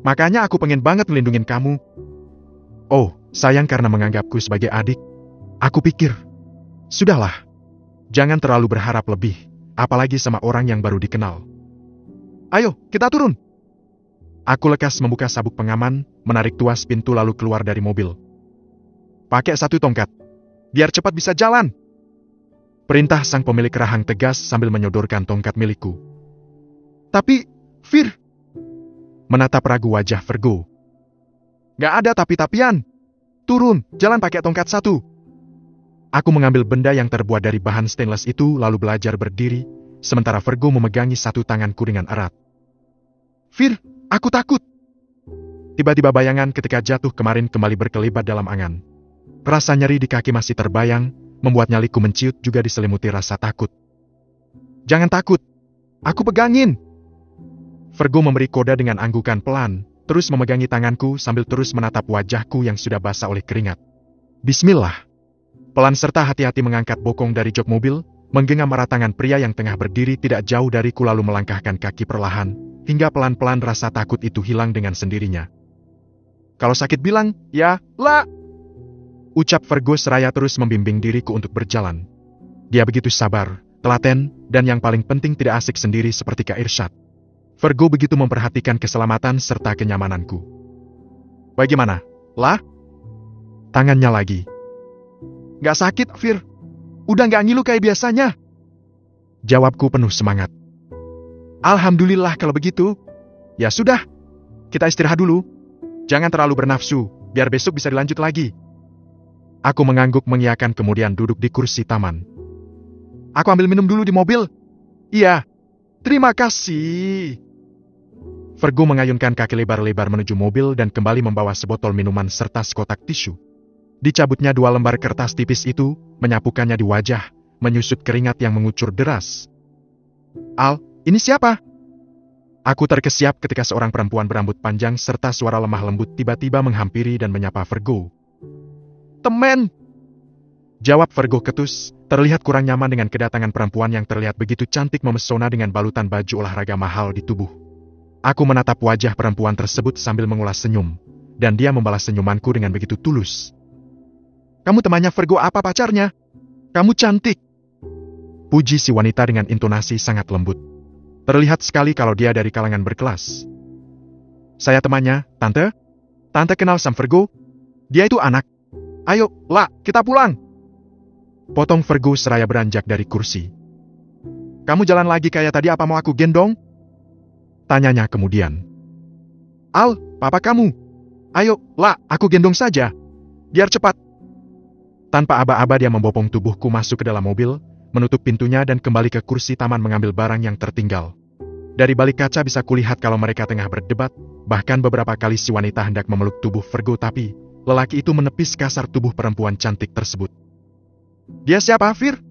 S2: Makanya aku pengen banget melindungi kamu. Oh, sayang karena menganggapku sebagai adik. Aku pikir, sudahlah. Jangan terlalu berharap lebih, apalagi sama orang yang baru dikenal. Ayo, kita turun. Aku lekas membuka sabuk pengaman, menarik tuas pintu lalu keluar dari mobil. Pakai 1 tongkat, biar cepat bisa jalan. Perintah sang pemilik rahang tegas sambil menyodorkan tongkat milikku. Tapi, Fir, menatap ragu wajah Virgo. Gak ada tapi-tapian. Turun, jalan pakai tongkat 1. Aku mengambil benda yang terbuat dari bahan stainless itu lalu belajar berdiri, sementara Virgo memegangi 1 tanganku dengan erat. Fir, aku takut. Tiba-tiba bayangan ketika jatuh kemarin kembali berkelibat dalam angan. Rasa nyeri di kaki masih terbayang, membuat nyaliku menciut juga diselimuti rasa takut. Jangan takut, aku pegangin. Virgo memberi kode dengan anggukan pelan, terus memegangi tanganku sambil terus menatap wajahku yang sudah basah oleh keringat. Bismillah. Pelan serta hati-hati mengangkat bokong dari jok mobil, menggenggam erat tangan pria yang tengah berdiri tidak jauh dariku lalu melangkahkan kaki perlahan, hingga pelan-pelan rasa takut itu hilang dengan sendirinya. Kalau sakit bilang, ya, lah. Ucap Virgo seraya terus membimbing diriku untuk berjalan. Dia begitu sabar, telaten, dan yang paling penting tidak asik sendiri seperti Kak Irsyad. Virgo begitu memperhatikan keselamatan serta kenyamananku. Bagaimana, lah? Tangannya lagi. Gak sakit, Fir. Udah gak ngilu kayak biasanya. Jawabku penuh semangat. Alhamdulillah kalau begitu. Ya sudah, kita istirahat dulu. Jangan terlalu bernafsu, biar besok bisa dilanjut lagi. Aku mengangguk mengiyakan kemudian duduk di kursi taman. Aku ambil minum dulu di mobil. Iya, terima kasih. Virgo mengayunkan kaki lebar-lebar menuju mobil dan kembali membawa sebotol minuman serta sekotak tisu. Dicabutnya 2 lembar kertas tipis itu, menyapukannya di wajah, menyusut keringat yang mengucur deras. Al, ini siapa? Aku terkesiap ketika seorang perempuan berambut panjang serta suara lemah lembut tiba-tiba menghampiri dan menyapa Virgo. Temen! Jawab Virgo ketus, terlihat kurang nyaman dengan kedatangan perempuan yang terlihat begitu cantik memesona dengan balutan baju olahraga mahal di tubuh. Aku menatap wajah perempuan tersebut sambil mengulas senyum, dan dia membalas senyumanku dengan begitu tulus. Kamu temannya Virgo apa pacarnya? Kamu cantik. Puji si wanita dengan intonasi sangat lembut. Terlihat sekali kalau dia dari kalangan berkelas. Saya temannya, Tante. Tante kenal sama Virgo? Dia itu anak. Ayo, lah, kita pulang. Potong Virgo seraya beranjak dari kursi. Kamu jalan lagi kayak tadi apa mau aku gendong? Tanyanya kemudian. Al, papa kamu. Ayo, lah, aku gendong saja. Biar cepat. Tanpa aba-aba dia membopong tubuhku masuk ke dalam mobil, menutup pintunya dan kembali ke kursi taman mengambil barang yang tertinggal. Dari balik kaca bisa kulihat kalau mereka tengah berdebat, bahkan beberapa kali si wanita hendak memeluk tubuh Virgo tapi lelaki itu menepis kasar tubuh perempuan cantik tersebut. Dia siapa, Vir?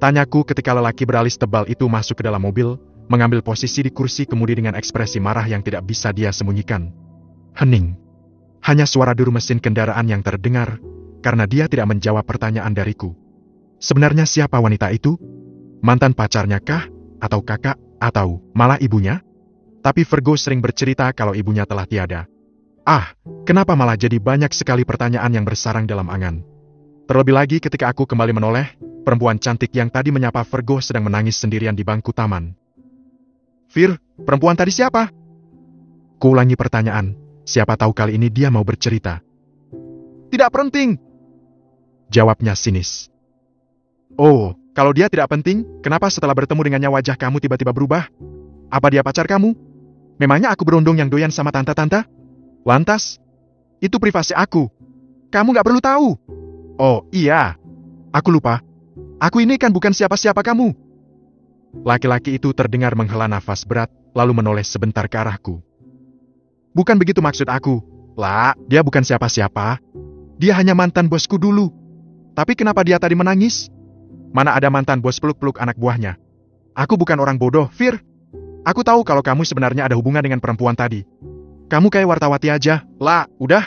S2: Tanyaku ketika lelaki beralis tebal itu masuk ke dalam mobil, mengambil posisi di kursi kemudi dengan ekspresi marah yang tidak bisa dia sembunyikan. Hening. Hanya suara deru mesin kendaraan yang terdengar, karena dia tidak menjawab pertanyaan dariku. Sebenarnya siapa wanita itu? Mantan pacarnya kah? Atau kakak? Atau malah ibunya? Tapi Virgo sering bercerita kalau ibunya telah tiada. Kenapa malah jadi banyak sekali pertanyaan yang bersarang dalam angan? Terlebih lagi ketika aku kembali menoleh, perempuan cantik yang tadi menyapa Virgo sedang menangis sendirian di bangku taman. Vir, perempuan tadi siapa? Kuulangi pertanyaan, siapa tahu kali ini dia mau bercerita. Tidak penting, jawabnya sinis. Oh, kalau dia tidak penting, kenapa setelah bertemu dengannya wajah kamu tiba-tiba berubah? Apa dia pacar kamu? Memangnya aku berondong yang doyan sama tante-tante? Lantas, itu privasi aku. Kamu gak perlu tahu. Oh iya, aku lupa. Aku ini kan bukan siapa-siapa kamu. Laki-laki itu terdengar menghela nafas berat, lalu menoleh sebentar ke arahku. Bukan begitu maksud aku. Lah, dia bukan siapa-siapa. Dia hanya mantan bosku dulu. Tapi kenapa dia tadi menangis? Mana ada mantan bos peluk-peluk anak buahnya. Aku bukan orang bodoh, Vir. Aku tahu kalau kamu sebenarnya ada hubungan dengan perempuan tadi. Kamu kayak wartawati aja. Lah, udah,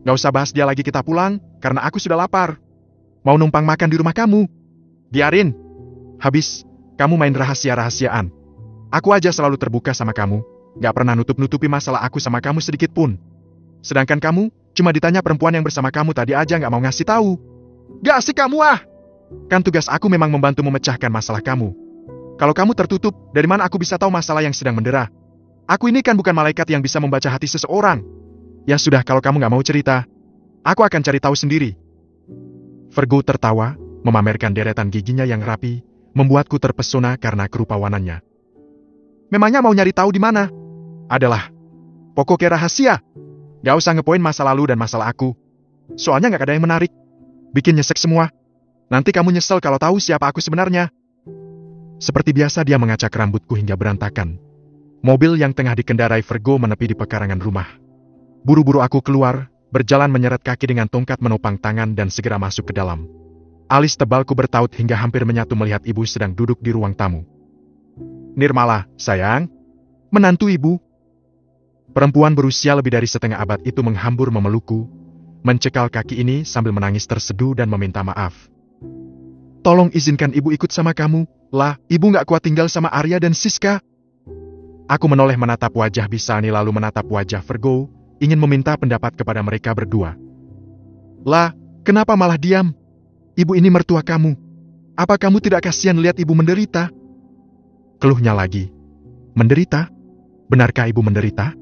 S2: Gak usah bahas dia lagi, kita pulang, karena aku sudah lapar. Mau numpang makan di rumah kamu. Biarin. Habis, kamu main rahasia-rahasiaan. Aku aja selalu terbuka sama kamu. Gak pernah nutup-nutupi masalah aku sama kamu sedikit pun. Sedangkan kamu, cuma ditanya perempuan yang bersama kamu tadi aja gak mau ngasih tahu. Gak asik kamu Kan tugas aku memang membantu memecahkan masalah kamu. Kalau kamu tertutup, dari mana aku bisa tahu masalah yang sedang mendera? Aku ini kan bukan malaikat yang bisa membaca hati seseorang. Ya sudah, kalau kamu gak mau cerita, aku akan cari tahu sendiri. Virgo tertawa, memamerkan deretan giginya yang rapi, membuatku terpesona karena kerupawanannya. Memangnya mau nyari tahu di mana? Adalah, pokoknya rahasia. Gak usah ngepoin masa lalu dan masalah aku. Soalnya gak ada yang menarik. Bikin nyesek semua. Nanti kamu nyesel kalau tahu siapa aku sebenarnya. Seperti biasa dia mengacak rambutku hingga berantakan. Mobil yang tengah dikendarai Virgo menepi di pekarangan rumah. Buru-buru aku keluar, berjalan menyeret kaki dengan tongkat menopang tangan dan segera masuk ke dalam. Alis tebalku bertaut hingga hampir menyatu melihat ibu sedang duduk di ruang tamu. Nirmala, sayang. Menantu ibu. Perempuan berusia lebih dari setengah abad itu menghambur memelukku, mencekal kaki ini sambil menangis terseduh dan meminta maaf. Tolong izinkan ibu ikut sama kamu. Lah, ibu gak kuat tinggal sama Arya dan Siska. Aku menoleh menatap wajah Bisani lalu menatap wajah Virgo, ingin meminta pendapat kepada mereka berdua. Lah, kenapa malah diam? Ibu ini mertua kamu. Apa kamu tidak kasihan lihat ibu menderita? Keluhnya lagi. Menderita? Benarkah ibu menderita?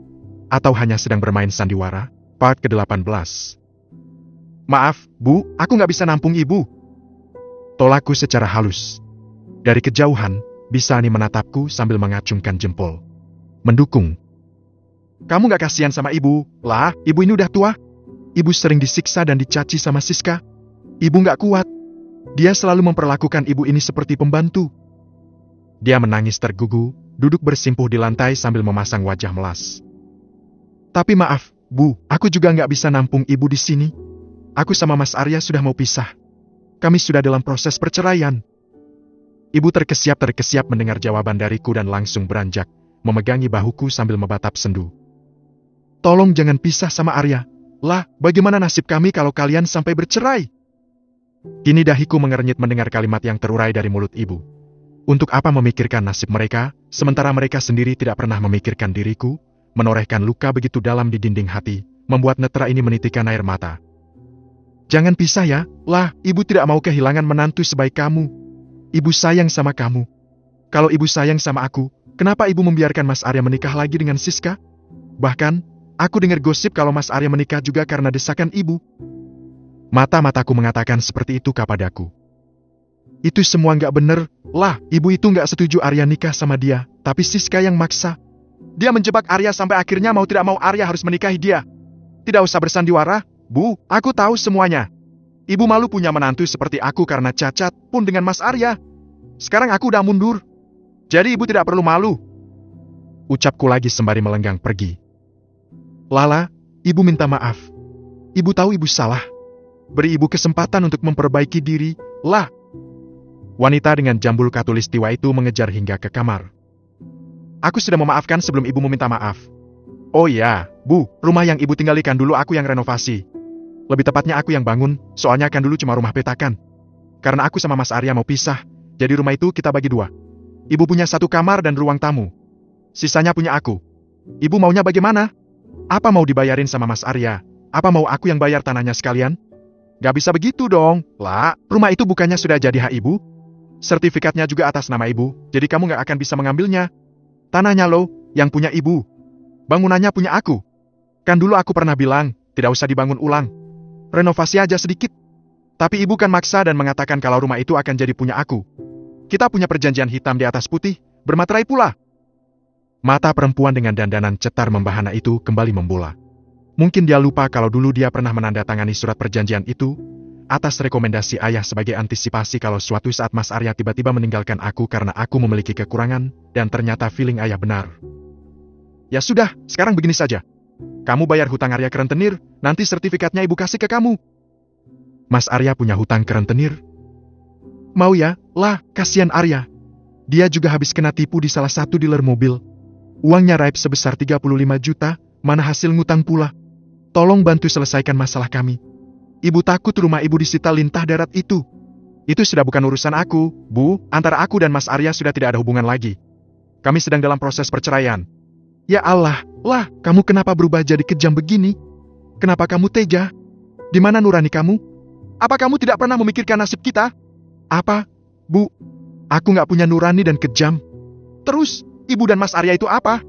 S2: Atau hanya sedang bermain sandiwara? Part ke-18. Maaf, Bu, aku gak bisa nampung ibu. Tolakku secara halus. Dari kejauhan, Bisani menatapku sambil mengacungkan jempol. Mendukung. Kamu gak kasihan sama ibu? Lah, ibu ini udah tua. Ibu sering disiksa dan dicaci sama Siska. Ibu gak kuat. Dia selalu memperlakukan ibu ini seperti pembantu. Dia menangis tergugu, duduk bersimpuh di lantai sambil memasang wajah melas. Tapi maaf, Bu, aku juga gak bisa nampung ibu di sini. Aku sama Mas Arya sudah mau pisah. Kami sudah dalam proses perceraian. Ibu terkesiap-terkesiap mendengar jawaban dariku dan langsung beranjak, memegangi bahuku sambil mebatap sendu. Tolong jangan pisah sama Arya. Lah, bagaimana nasib kami kalau kalian sampai bercerai? Kini dahiku mengernyit mendengar kalimat yang terurai dari mulut ibu. Untuk apa memikirkan nasib mereka, sementara mereka sendiri tidak pernah memikirkan diriku, menorehkan luka begitu dalam di dinding hati, membuat Netra ini menitikan air mata. Jangan pisah ya. Lah, ibu tidak mau kehilangan menantu sebaik kamu. Ibu sayang sama kamu. Kalau ibu sayang sama aku, kenapa ibu membiarkan Mas Arya menikah lagi dengan Siska? Bahkan, aku dengar gosip kalau Mas Arya menikah juga karena desakan ibu. Mata-mataku mengatakan seperti itu kepadaku. Itu semua nggak bener. Lah, ibu itu nggak setuju Arya nikah sama dia, tapi Siska yang maksa. Dia menjebak Arya sampai akhirnya mau tidak mau Arya harus menikahi dia. Tidak usah bersandiwara, Bu, aku tahu semuanya. Ibu malu punya menantu seperti aku karena cacat pun dengan Mas Arya. Sekarang aku udah mundur. Jadi ibu tidak perlu malu. Ucapku lagi sembari melenggang pergi. Lala, ibu minta maaf. Ibu tahu ibu salah. Beri ibu kesempatan untuk memperbaiki diri, lah. Wanita dengan jambul khatulistiwa itu mengejar hingga ke kamar. Aku sudah memaafkan sebelum ibu meminta maaf. Oh iya, Bu, rumah yang ibu tinggalkan dulu aku yang renovasi. Lebih tepatnya aku yang bangun, soalnya kan dulu cuma rumah petakan. Karena aku sama Mas Arya mau pisah, jadi rumah itu kita bagi dua. Ibu punya 1 kamar dan ruang tamu. Sisanya punya aku. Ibu maunya bagaimana? Apa mau dibayarin sama Mas Arya? Apa mau aku yang bayar tanahnya sekalian? Gak bisa begitu dong, lah. Rumah itu bukannya sudah jadi hak ibu? Sertifikatnya juga atas nama ibu, jadi kamu gak akan bisa mengambilnya. Tanahnya loh, yang punya ibu. Bangunannya punya aku. Kan dulu aku pernah bilang, tidak usah dibangun ulang. Renovasi aja sedikit. Tapi ibu kan maksa dan mengatakan kalau rumah itu akan jadi punya aku. Kita punya perjanjian hitam di atas putih, bermaterai pula. Mata perempuan dengan dandanan cetar membahana itu kembali membola. Mungkin dia lupa kalau dulu dia pernah menandatangani surat perjanjian itu, atas rekomendasi ayah sebagai antisipasi kalau suatu saat Mas Arya tiba-tiba meninggalkan aku karena aku memiliki kekurangan, dan ternyata feeling ayah benar. Ya sudah, sekarang begini saja. Kamu bayar hutang Arya ke rentenir, nanti sertifikatnya ibu kasih ke kamu. Mas Arya punya hutang ke rentenir? Mau ya? Lah, kasihan Arya. Dia juga habis kena tipu di salah satu dealer mobil. Uangnya raib sebesar 35 juta, mana hasil ngutang pula. Tolong bantu selesaikan masalah kami. Ibu takut rumah ibu disita lintah darat itu. Itu sudah bukan urusan aku, Bu. Antara aku dan Mas Arya sudah tidak ada hubungan lagi. Kami sedang dalam proses perceraian. Ya Allah, lah, kamu kenapa berubah jadi kejam begini? Kenapa kamu tega? Di mana nurani kamu? Apa kamu tidak pernah memikirkan nasib kita? Apa? Bu, aku nggak punya nurani dan kejam. Terus, ibu dan Mas Arya itu apa?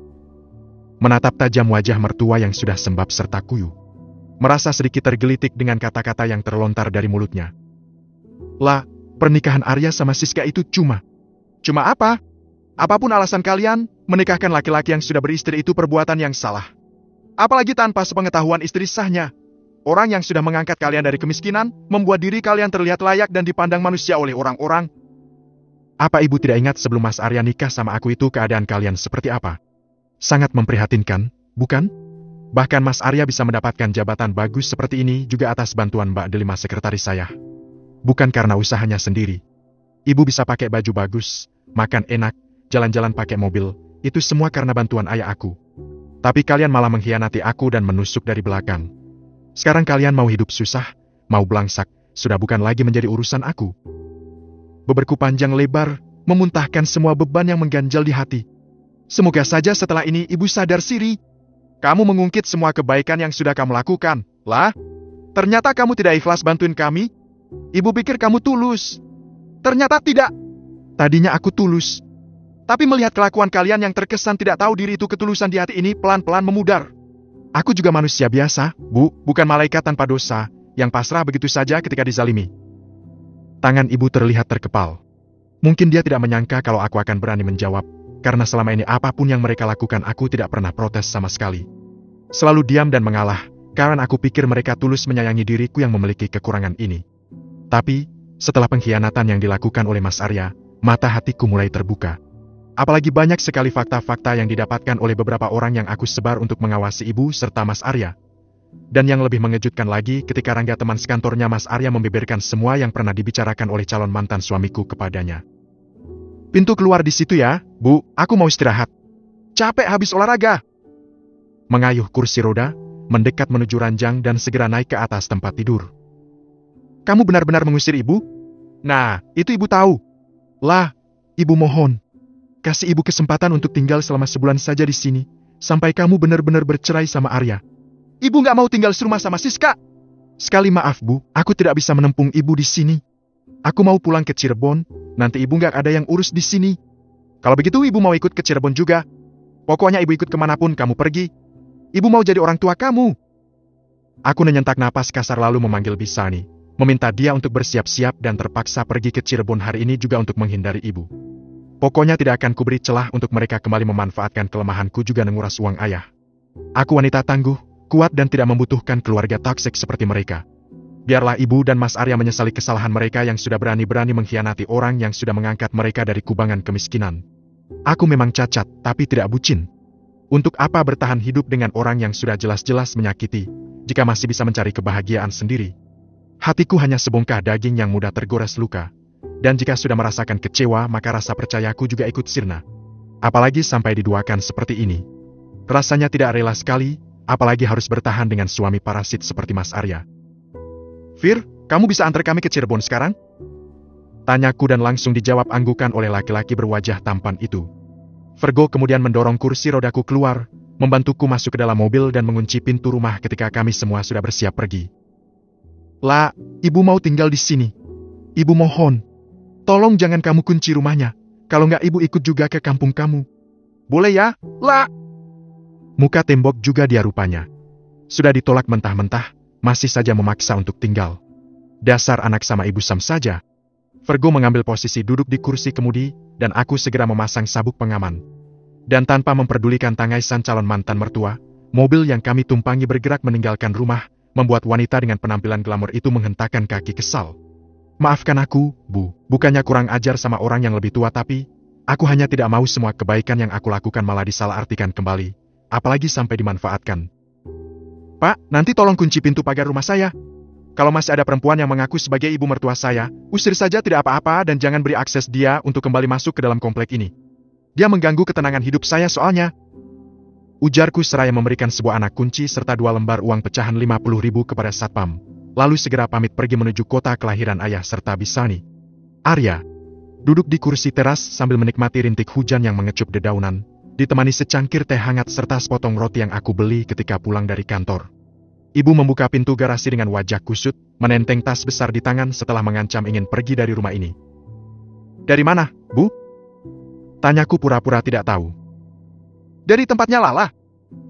S2: Menatap tajam wajah mertua yang sudah sembab serta kuyu. Merasa sedikit tergelitik dengan kata-kata yang terlontar dari mulutnya. Lah, pernikahan Arya sama Siska itu cuma apa? Apapun alasan kalian, menikahkan laki-laki yang sudah beristri itu perbuatan yang salah. Apalagi tanpa sepengetahuan istri sahnya. Orang yang sudah mengangkat kalian dari kemiskinan, membuat diri kalian terlihat layak dan dipandang manusia oleh orang-orang. Apa ibu tidak ingat sebelum Mas Arya nikah sama aku itu keadaan kalian seperti apa? Sangat memprihatinkan, bukan? Bahkan Mas Arya bisa mendapatkan jabatan bagus seperti ini juga atas bantuan Mbak Delima sekretaris saya. Bukan karena usahanya sendiri. Ibu bisa pakai baju bagus, makan enak, jalan-jalan pakai mobil, itu semua karena bantuan ayah aku. Tapi kalian malah mengkhianati aku dan menusuk dari belakang. Sekarang kalian mau hidup susah, mau belangsak, sudah bukan lagi menjadi urusan aku. Beberku panjang lebar, memuntahkan semua beban yang mengganjal di hati. Semoga saja setelah ini ibu sadar siri. Kamu mengungkit semua kebaikan yang sudah kamu lakukan. Lah, ternyata kamu tidak ikhlas bantuin kami. Ibu pikir kamu tulus. Ternyata tidak. Tadinya aku tulus. Tapi melihat kelakuan kalian yang terkesan tidak tahu diri itu ketulusan di hati ini pelan-pelan memudar. Aku juga manusia biasa, Bu, bukan malaikat tanpa dosa, yang pasrah begitu saja ketika dizalimi. Tangan ibu terlihat terkepal. Mungkin dia tidak menyangka kalau aku akan berani menjawab, karena selama ini apapun yang mereka lakukan aku tidak pernah protes sama sekali. Selalu diam dan mengalah, karena aku pikir mereka tulus menyayangi diriku yang memiliki kekurangan ini. Tapi, setelah pengkhianatan yang dilakukan oleh Mas Arya, mata hatiku mulai terbuka. Apalagi banyak sekali fakta-fakta yang didapatkan oleh beberapa orang yang aku sebar untuk mengawasi ibu serta Mas Arya. Dan yang lebih mengejutkan lagi ketika Rangga teman sekantornya Mas Arya membeberkan semua yang pernah dibicarakan oleh calon mantan suamiku kepadanya. Pintu keluar di situ ya, Bu, aku mau istirahat. Capek habis olahraga. Mengayuh kursi roda, mendekat menuju ranjang dan segera naik ke atas tempat tidur. Kamu benar-benar mengusir ibu? Nah, itu ibu tahu. Lah, ibu mohon. Kasih ibu kesempatan untuk tinggal selama sebulan saja di sini, sampai kamu benar-benar bercerai sama Arya. Ibu nggak mau tinggal serumah sama Siska. Sekali maaf, Bu, aku tidak bisa menempung ibu di sini. Aku mau pulang ke Cirebon, nanti ibu nggak ada yang urus di sini. Kalau begitu ibu mau ikut ke Cirebon juga. Pokoknya ibu ikut kemanapun kamu pergi. Ibu mau jadi orang tua kamu. Aku menyentak napas kasar lalu memanggil Bisani, meminta dia untuk bersiap-siap dan terpaksa pergi ke Cirebon hari ini juga untuk menghindari ibu. Pokoknya tidak akan kuberi celah untuk mereka kembali memanfaatkan kelemahanku juga menguras uang ayah. Aku wanita tangguh, kuat dan tidak membutuhkan keluarga toksik seperti mereka. Biarlah ibu dan Mas Arya menyesali kesalahan mereka yang sudah berani-berani mengkhianati orang yang sudah mengangkat mereka dari kubangan kemiskinan. Aku memang cacat, tapi tidak bucin. Untuk apa bertahan hidup dengan orang yang sudah jelas-jelas menyakiti, jika masih bisa mencari kebahagiaan sendiri? Hatiku hanya sebongkah daging yang mudah tergores luka. Dan jika sudah merasakan kecewa, maka rasa percayaku juga ikut sirna. Apalagi sampai diduakan seperti ini. Rasanya tidak rela sekali, apalagi harus bertahan dengan suami parasit seperti Mas Arya. Fir, kamu bisa antar kami ke Cirebon sekarang? Tanyaku dan langsung dijawab anggukan oleh laki-laki berwajah tampan itu. Virgo kemudian mendorong kursi rodaku keluar, membantuku masuk ke dalam mobil dan mengunci pintu rumah ketika kami semua sudah bersiap pergi. La, ibu mau tinggal di sini. Ibu mohon, tolong jangan kamu kunci rumahnya. Kalau nggak ibu ikut juga ke kampung kamu. Boleh ya, La? Muka tembok juga dia rupanya. Sudah ditolak mentah-mentah, masih saja memaksa untuk tinggal. Dasar anak sama ibu Sam saja. Virgo mengambil posisi duduk di kursi kemudi, dan aku segera memasang sabuk pengaman. Dan tanpa memperdulikan tangaisan calon mantan mertua, mobil yang kami tumpangi bergerak meninggalkan rumah, membuat wanita dengan penampilan glamor itu menghentakkan kaki kesal. Maafkan aku, Bu, bukannya kurang ajar sama orang yang lebih tua tapi, aku hanya tidak mau semua kebaikan yang aku lakukan malah disalahartikan kembali, apalagi sampai dimanfaatkan. Pak, nanti tolong kunci pintu pagar rumah saya. Kalau masih ada perempuan yang mengaku sebagai ibu mertua saya, usir saja tidak apa-apa dan jangan beri akses dia untuk kembali masuk ke dalam komplek ini. Dia mengganggu ketenangan hidup saya soalnya. Ujarku seraya memberikan sebuah anak kunci serta 2 lembar uang pecahan 50.000 kepada Satpam. Lalu segera pamit pergi menuju kota kelahiran ayah serta Bisani. Arya duduk di kursi teras sambil menikmati rintik hujan yang mengecup dedaunan, ditemani secangkir teh hangat serta sepotong roti yang aku beli ketika pulang dari kantor. Ibu membuka pintu garasi dengan wajah kusut, menenteng tas besar di tangan setelah mengancam ingin pergi dari rumah ini. Dari mana, Bu? Tanyaku pura-pura tidak tahu. Dari tempatnya Lala.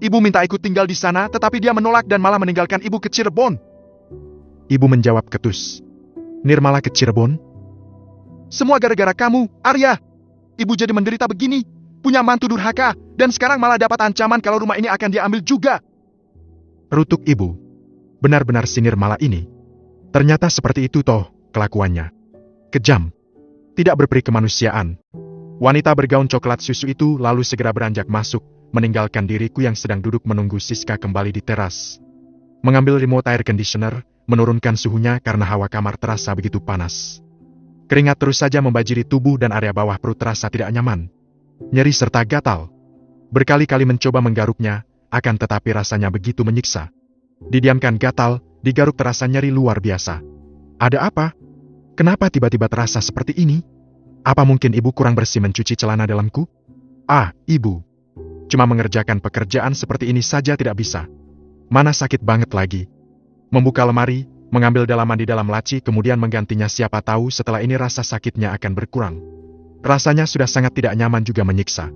S2: Ibu minta ikut tinggal di sana, tetapi dia menolak dan malah meninggalkan ibu ke Cirebon. Ibu menjawab ketus. Nirmala ke Cirebon? Semua gara-gara kamu, Arya. Ibu jadi menderita begini, punya mantu durhaka, dan sekarang malah dapat ancaman kalau rumah ini akan diambil juga. Rutuk ibu. Benar-benar si Nirmala ini. Ternyata seperti itu toh, kelakuannya. Kejam. Tidak berperi kemanusiaan. Wanita bergaun coklat susu itu lalu segera beranjak masuk, meninggalkan diriku yang sedang duduk menunggu Siska kembali di teras. Mengambil remote air conditioner, menurunkan suhunya karena hawa kamar terasa begitu panas. Keringat terus saja membajiri tubuh dan area bawah perut terasa tidak nyaman. Nyeri serta gatal. Berkali-kali mencoba menggaruknya, akan tetapi rasanya begitu menyiksa. Didiamkan gatal, digaruk terasa nyeri luar biasa. Ada apa? Kenapa tiba-tiba terasa seperti ini? Apa mungkin ibu kurang bersih mencuci celana dalamku? Ah, ibu. Cuma mengerjakan pekerjaan seperti ini saja tidak bisa. Mana sakit banget lagi. Membuka lemari, mengambil dalaman di dalam laci kemudian menggantinya siapa tahu setelah ini rasa sakitnya akan berkurang. Rasanya sudah sangat tidak nyaman juga menyiksa.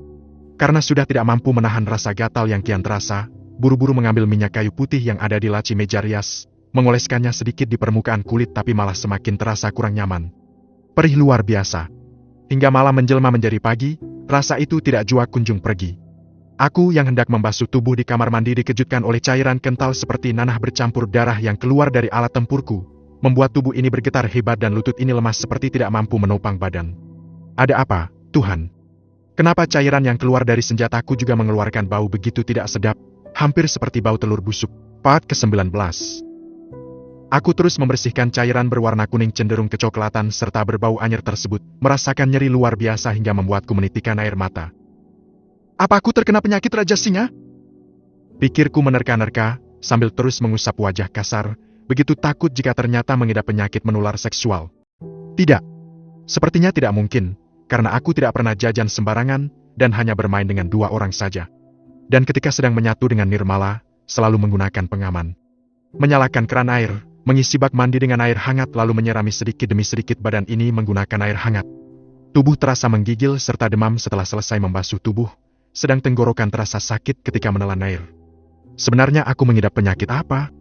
S2: Karena sudah tidak mampu menahan rasa gatal yang kian terasa, buru-buru mengambil minyak kayu putih yang ada di laci meja rias, mengoleskannya sedikit di permukaan kulit tapi malah semakin terasa kurang nyaman. Perih luar biasa. Hingga malam menjelma menjadi pagi, rasa itu tidak jua kunjung pergi. Aku yang hendak membasuh tubuh di kamar mandi dikejutkan oleh cairan kental seperti nanah bercampur darah yang keluar dari alat tempurku, membuat tubuh ini bergetar hebat dan lutut ini lemas seperti tidak mampu menopang badan. Ada apa, Tuhan? Kenapa cairan yang keluar dari senjataku juga mengeluarkan bau begitu tidak sedap, hampir seperti bau telur busuk? Part ke-19. Aku terus membersihkan cairan berwarna kuning cenderung kecoklatan serta berbau anyir tersebut, merasakan nyeri luar biasa hingga membuatku menitikan air mata. Apa aku terkena penyakit Raja Singa? Pikirku menerka-nerka, sambil terus mengusap wajah kasar, begitu takut jika ternyata mengidap penyakit menular seksual. Tidak. Sepertinya tidak mungkin. Karena aku tidak pernah jajan sembarangan, dan hanya bermain dengan 2 orang saja. Dan ketika sedang menyatu dengan Nirmala, selalu menggunakan pengaman. Menyalakan keran air, mengisi bak mandi dengan air hangat lalu menyirami sedikit demi sedikit badan ini menggunakan air hangat. Tubuh terasa menggigil serta demam setelah selesai membasuh tubuh, sedang tenggorokan terasa sakit ketika menelan air. Sebenarnya aku mengidap penyakit apa?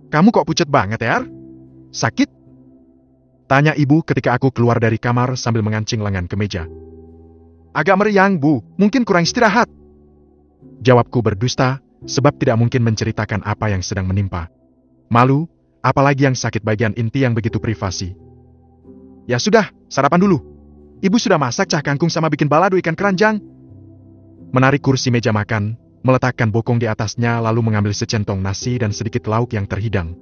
S2: Kamu kok pucat banget, ya? Sakit? Tanya ibu ketika aku keluar dari kamar sambil mengancing lengan ke meja. Agak meriang, Bu. Mungkin kurang istirahat. Jawabku berdusta, sebab tidak mungkin menceritakan apa yang sedang menimpa. Malu, apalagi yang sakit bagian inti yang begitu privasi. Ya sudah, sarapan dulu. Ibu sudah masak cah kangkung sama bikin balado ikan keranjang. Menarik kursi meja makan, meletakkan bokong di atasnya lalu mengambil secentong nasi dan sedikit lauk yang terhidang.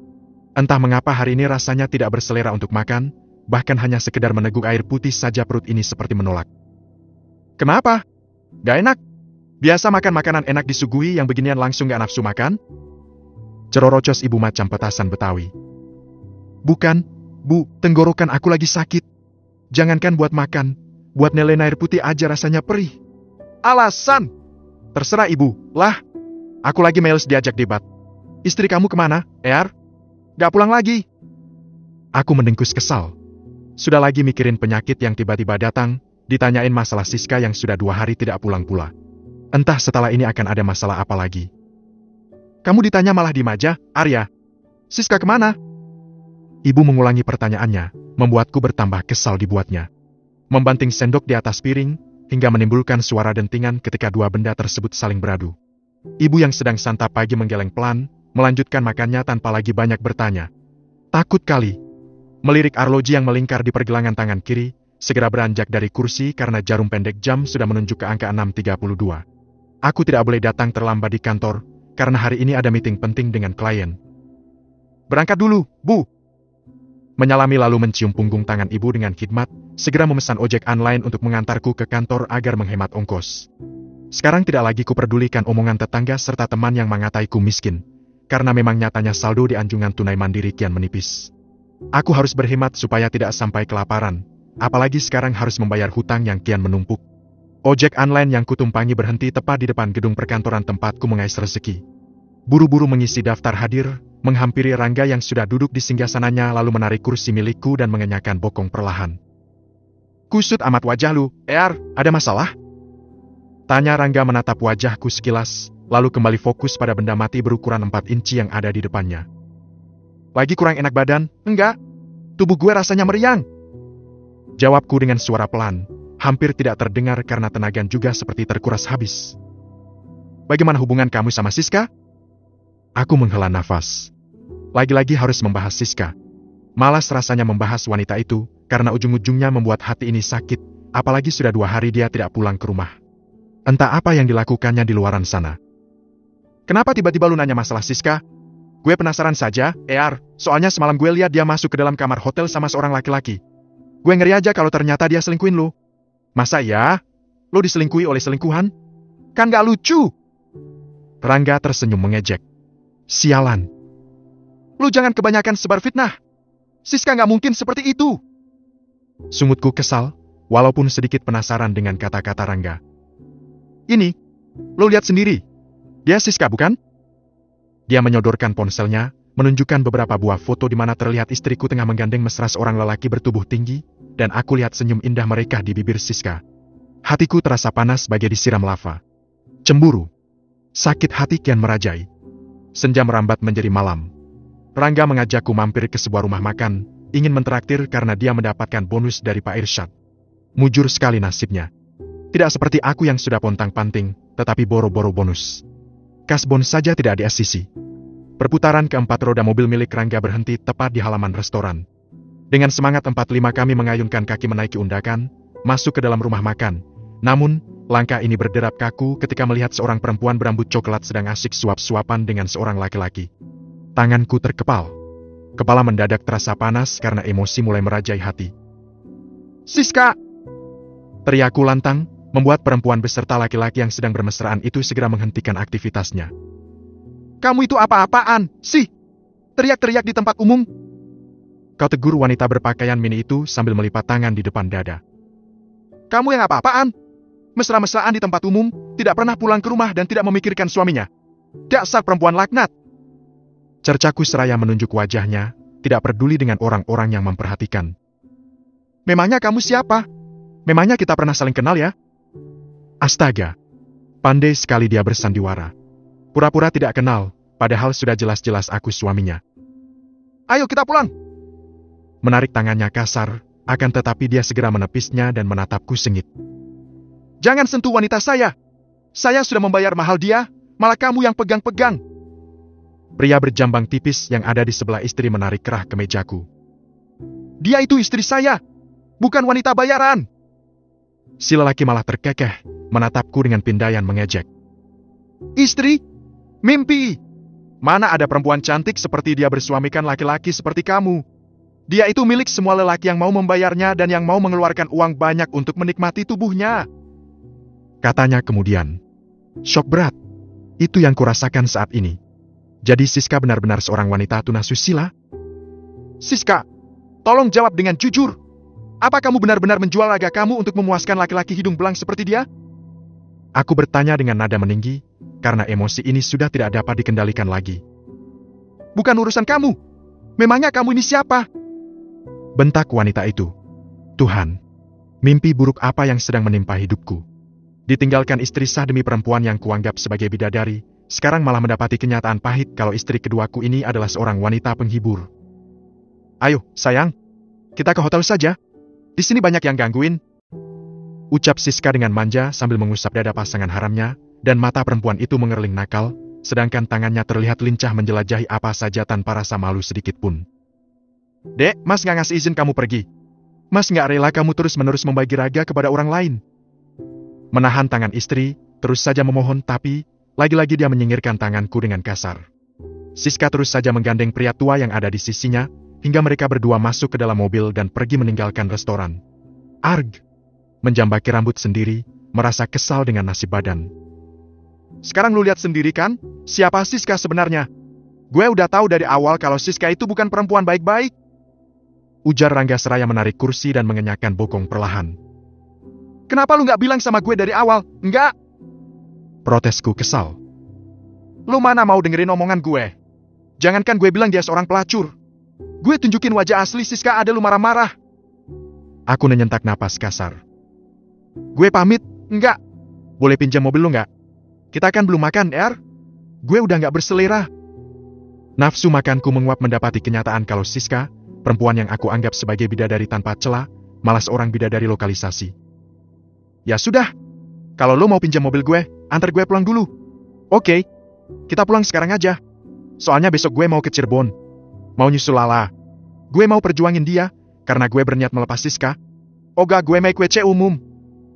S2: Entah mengapa hari ini rasanya tidak berselera untuk makan, bahkan hanya sekedar meneguk air putih saja perut ini seperti menolak. Kenapa? Gak enak? Biasa makan makanan enak disuguhi yang beginian langsung gak nafsu makan? Cerorocos ibu macam petasan Betawi. Bukan, Bu, tenggorokan aku lagi sakit. Jangankan buat makan, buat nelen air putih aja rasanya perih. Alasan? Terserah ibu, lah. Aku lagi males diajak debat. Istri kamu kemana, Eyar? Gak pulang lagi. Aku mendengkus kesal. Sudah lagi mikirin penyakit yang tiba-tiba datang, ditanyain masalah Siska yang sudah 2 hari tidak pulang pula. Entah setelah ini akan ada masalah apa lagi. Kamu ditanya malah diem aja, Arya. Siska kemana? Ibu mengulangi pertanyaannya, membuatku bertambah kesal dibuatnya. Membanting sendok di atas piring, hingga menimbulkan suara dentingan ketika dua benda tersebut saling beradu. Ibu yang sedang santap pagi menggeleng pelan, melanjutkan makannya tanpa lagi banyak bertanya. Takut kali. Melirik arloji yang melingkar di pergelangan tangan kiri, segera beranjak dari kursi karena jarum pendek jam sudah menunjuk ke angka 6.32. Aku tidak boleh datang terlambat di kantor, karena hari ini ada meeting penting dengan klien. Berangkat dulu, Bu. Menyalami lalu mencium punggung tangan ibu dengan khidmat, segera memesan ojek online untuk mengantarku ke kantor agar menghemat ongkos. Sekarang tidak lagi kuperdulikan omongan tetangga serta teman yang mengataiku miskin, karena memang nyatanya saldo di anjungan tunai mandiri kian menipis. Aku harus berhemat supaya tidak sampai kelaparan, apalagi sekarang harus membayar hutang yang kian menumpuk. Ojek online yang kutumpangi berhenti tepat di depan gedung perkantoran tempatku mengais rezeki. Buru-buru mengisi daftar hadir, menghampiri Rangga yang sudah duduk di singgasananya lalu menarik kursi milikku dan mengenyahkan bokong perlahan. Kusut amat wajah lu, Eyar, ada masalah? Tanya Rangga menatap wajahku sekilas, lalu kembali fokus pada benda mati berukuran 4 inci yang ada di depannya. Lagi kurang enak badan? Enggak. Tubuh gue rasanya meriang. Jawabku dengan suara pelan, hampir tidak terdengar karena tenaga juga seperti terkuras habis. Bagaimana hubungan kamu sama Siska? Aku menghela nafas. Lagi-lagi harus membahas Siska. Malas rasanya membahas wanita itu, karena ujung-ujungnya membuat hati ini sakit, apalagi sudah 2 hari dia tidak pulang ke rumah. Entah apa yang dilakukannya di luaran sana. Kenapa tiba-tiba lu nanya masalah Siska? Gue penasaran saja, Eyar, soalnya semalam gue lihat dia masuk ke dalam kamar hotel sama seorang laki-laki. Gue ngeri aja kalau ternyata dia selingkuhin lu. Masa ya? Lu diselingkuhi oleh selingkuhan? Kan gak lucu. Rangga tersenyum mengejek. Sialan. Lu jangan kebanyakan sebar fitnah. Siska gak mungkin seperti itu. Sungutku kesal, walaupun sedikit penasaran dengan kata-kata Rangga. Ini, lu lihat sendiri. Dia Siska bukan? Dia menyodorkan ponselnya, menunjukkan beberapa buah foto di mana terlihat istriku tengah menggandeng mesra seorang lelaki bertubuh tinggi, dan aku lihat senyum indah mereka di bibir Siska. Hatiku terasa panas bagai disiram lava. Cemburu. Sakit hati kian merajai. Senja merambat menjadi malam. Rangga mengajakku mampir ke sebuah rumah makan, ingin mentraktir karena dia mendapatkan bonus dari Pak Irsyad. Mujur sekali nasibnya. Tidak seperti aku yang sudah pontang-panting, tetapi boro-boro bonus. Kasbon saja tidak diasisi. Perputaran keempat roda mobil milik Rangga berhenti tepat di halaman restoran. Dengan semangat 45 kami mengayunkan kaki menaiki undakan, masuk ke dalam rumah makan. Namun, langkah ini berderap kaku ketika melihat seorang perempuan berambut coklat sedang asyik suap-suapan dengan seorang laki-laki. Tanganku terkepal. Kepala mendadak terasa panas karena emosi mulai merajai hati. Siska! Teriakku lantang, membuat perempuan beserta laki-laki yang sedang bermesraan itu segera menghentikan aktivitasnya. Kamu itu apa-apaan, sih? Teriak-teriak di tempat umum? Kau tegur wanita berpakaian mini itu sambil melipat tangan di depan dada. Kamu yang apa-apaan? Mesra-mesraan di tempat umum, tidak pernah pulang ke rumah dan tidak memikirkan suaminya. Dasar perempuan laknat! Cercaku seraya menunjuk wajahnya, tidak peduli dengan orang-orang yang memperhatikan. Memangnya kamu siapa? Memangnya kita pernah saling kenal ya? Astaga! Pandai sekali dia bersandiwara. Pura-pura tidak kenal, padahal sudah jelas-jelas aku suaminya. Ayo kita pulang! Menarik tangannya kasar, akan tetapi dia segera menepisnya dan menatapku sengit. Jangan sentuh wanita saya! Saya sudah membayar mahal dia, malah kamu yang pegang-pegang. Pria berjambang tipis yang ada di sebelah istri menarik kerah ke mejaku. Dia itu istri saya, bukan wanita bayaran. Si lelaki malah terkekeh, menatapku dengan pindaian mengejek. Istri? Mimpi! Mana ada perempuan cantik seperti dia bersuamikan laki-laki seperti kamu. Dia itu milik semua lelaki yang mau membayarnya dan yang mau mengeluarkan uang banyak untuk menikmati tubuhnya. Katanya kemudian. Syok berat. Itu yang kurasakan saat ini. Jadi Siska benar-benar seorang wanita tunasusila? Siska, tolong jawab dengan jujur. Apa kamu benar-benar menjual raga kamu untuk memuaskan laki-laki hidung belang seperti dia? Aku bertanya dengan nada meninggi, karena emosi ini sudah tidak dapat dikendalikan lagi. Bukan urusan kamu. Memangnya kamu ini siapa? Bentak wanita itu. Tuhan, mimpi buruk apa yang sedang menimpa hidupku? Ditinggalkan istri sah demi perempuan yang kuanggap sebagai bidadari, sekarang malah mendapati kenyataan pahit kalau istri keduaku ini adalah seorang wanita penghibur. Ayo, sayang, kita ke hotel saja. Di sini banyak yang gangguin. Ucap Siska dengan manja sambil mengusap dada pasangan haramnya, dan mata perempuan itu mengerling nakal, sedangkan tangannya terlihat lincah menjelajahi apa saja tanpa rasa malu sedikit pun. Dek, Mas nggak ngasih izin kamu pergi. Mas nggak rela kamu terus-menerus membagi raga kepada orang lain. Menahan tangan istri, terus saja memohon tapi, lagi-lagi dia menyingkirkan tanganku dengan kasar. Siska terus saja menggandeng pria tua yang ada di sisinya, hingga mereka berdua masuk ke dalam mobil dan pergi meninggalkan restoran. Arg! Menjambaki rambut sendiri, merasa kesal dengan nasib badan. Sekarang lu lihat sendiri kan, siapa Siska sebenarnya? Gue udah tahu dari awal kalau Siska itu bukan perempuan baik-baik. Ujar Rangga seraya menarik kursi dan mengenyahkan bokong perlahan. Kenapa lu nggak bilang sama gue dari awal? Enggak! Protesku kesal. Lu mana mau dengerin omongan gue? Jangankan gue bilang dia seorang pelacur. Gue tunjukin wajah asli Siska ada lu marah-marah. Aku menyentak napas kasar. Gue pamit, enggak. Boleh pinjam mobil lu nggak? Kita kan belum makan, Gue udah nggak berselera. Nafsu makanku menguap mendapati kenyataan kalau Siska, perempuan yang aku anggap sebagai bidadari tanpa celah, malah seorang bidadari lokalisasi. Ya sudah, kalau lo mau pinjam mobil gue, antar gue pulang dulu. Oke, kita pulang sekarang aja. Soalnya besok gue mau ke Cirebon. Mau nyusul Lala. Gue mau perjuangin dia, karena gue berniat melepas Siska. Oga gue make WC umum.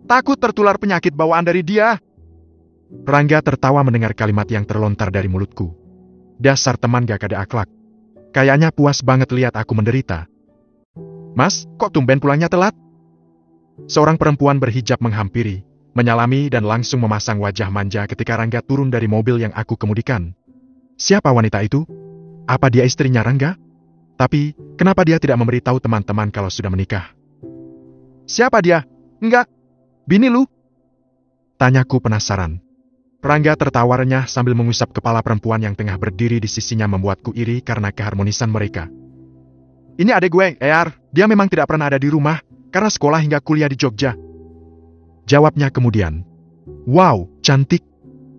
S2: Takut tertular penyakit bawaan dari dia. Rangga tertawa mendengar kalimat yang terlontar dari mulutku. Dasar teman gak ada akhlak. Kayaknya puas banget lihat aku menderita. Mas, kok tumben pulangnya telat? Seorang perempuan berhijab menghampiri, menyalami dan langsung memasang wajah manja ketika Rangga turun dari mobil yang aku kemudikan. Siapa wanita itu? Apa dia istrinya Rangga? Tapi, kenapa dia tidak memberitahu teman-teman kalau sudah menikah? Siapa dia? Enggak. Bini lu? Tanyaku penasaran. Rangga tertawa renyah sambil mengusap kepala perempuan yang tengah berdiri di sisinya membuatku iri karena keharmonisan mereka. Ini adek gue, dia memang tidak pernah ada di rumah, karena sekolah hingga kuliah di Jogja. Jawabnya kemudian. Wow, cantik.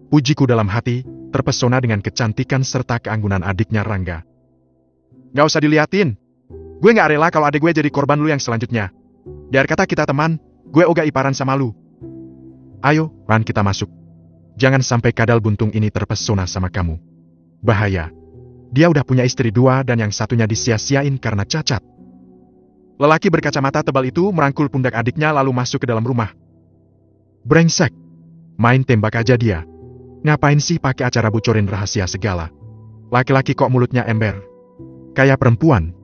S2: Pujiku dalam hati, terpesona dengan kecantikan serta keanggunan adiknya Rangga. Gak usah diliatin. Gue gak rela kalau adek gue jadi korban lu yang selanjutnya. Biar kata kita teman, gue ogah iparan sama lu. Ayo, Ran kita masuk. Jangan sampai kadal buntung ini terpesona sama kamu. Bahaya. Dia udah punya istri 2 dan yang satunya disia-siain karena cacat. Lelaki berkacamata tebal itu merangkul pundak adiknya lalu masuk ke dalam rumah. Brengsek. Main tembak aja dia. Ngapain sih pakai acara bocorin rahasia segala? Laki-laki kok mulutnya ember. Kayak perempuan.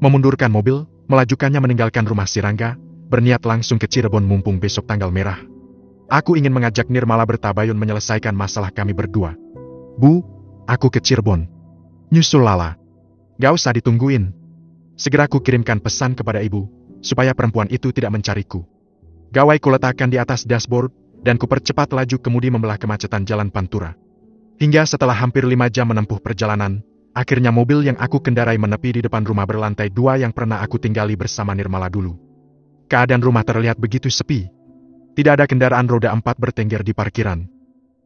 S2: Memundurkan mobil, melajukannya meninggalkan rumah si Rangga, berniat langsung ke Cirebon mumpung besok tanggal merah. Aku ingin mengajak Nirmala bertabayun menyelesaikan masalah kami berdua. Bu, aku ke Cirebon. Nyusul Lala. Gak usah ditungguin. Segera ku kirimkan pesan kepada ibu, supaya perempuan itu tidak mencariku. Gawai ku letakkan di atas dashboard, dan ku percepat laju kemudi membelah kemacetan jalan Pantura. Hingga setelah hampir 5 jam menempuh perjalanan, akhirnya mobil yang aku kendarai menepi di depan rumah berlantai 2 yang pernah aku tinggali bersama Nirmala dulu. Keadaan rumah terlihat begitu sepi. Tidak ada kendaraan roda 4 bertengger di parkiran.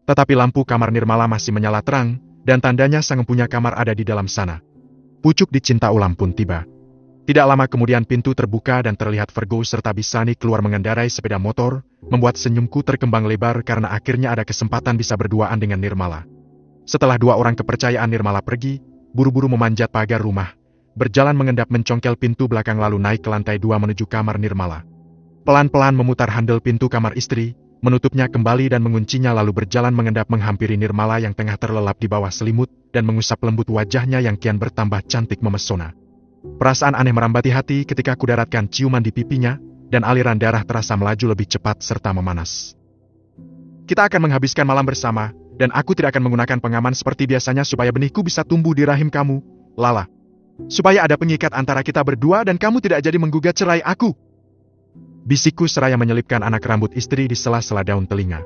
S2: Tetapi lampu kamar Nirmala masih menyala terang, dan tandanya sang empunya kamar ada di dalam sana. Pucuk di Cinta Ulam pun tiba. Tidak lama kemudian pintu terbuka dan terlihat Virgo serta Bisani keluar mengendarai sepeda motor, membuat senyumku terkembang lebar karena akhirnya ada kesempatan bisa berduaan dengan Nirmala. Setelah dua orang kepercayaan Nirmala pergi, buru-buru memanjat pagar rumah, berjalan mengendap mencongkel pintu belakang lalu naik ke lantai 2 menuju kamar Nirmala. Pelan-pelan memutar handle pintu kamar istri, menutupnya kembali dan menguncinya lalu berjalan mengendap menghampiri Nirmala yang tengah terlelap di bawah selimut dan mengusap lembut wajahnya yang kian bertambah cantik memesona. Perasaan aneh merambati hati ketika kudaratkan ciuman di pipinya, dan aliran darah terasa melaju lebih cepat serta memanas. Kita akan menghabiskan malam bersama, dan aku tidak akan menggunakan pengaman seperti biasanya supaya benihku bisa tumbuh di rahim kamu, Lala. Supaya ada pengikat antara kita berdua dan kamu tidak jadi menggugat cerai aku. Bisikku seraya menyelipkan anak rambut istri di sela-sela daun telinga.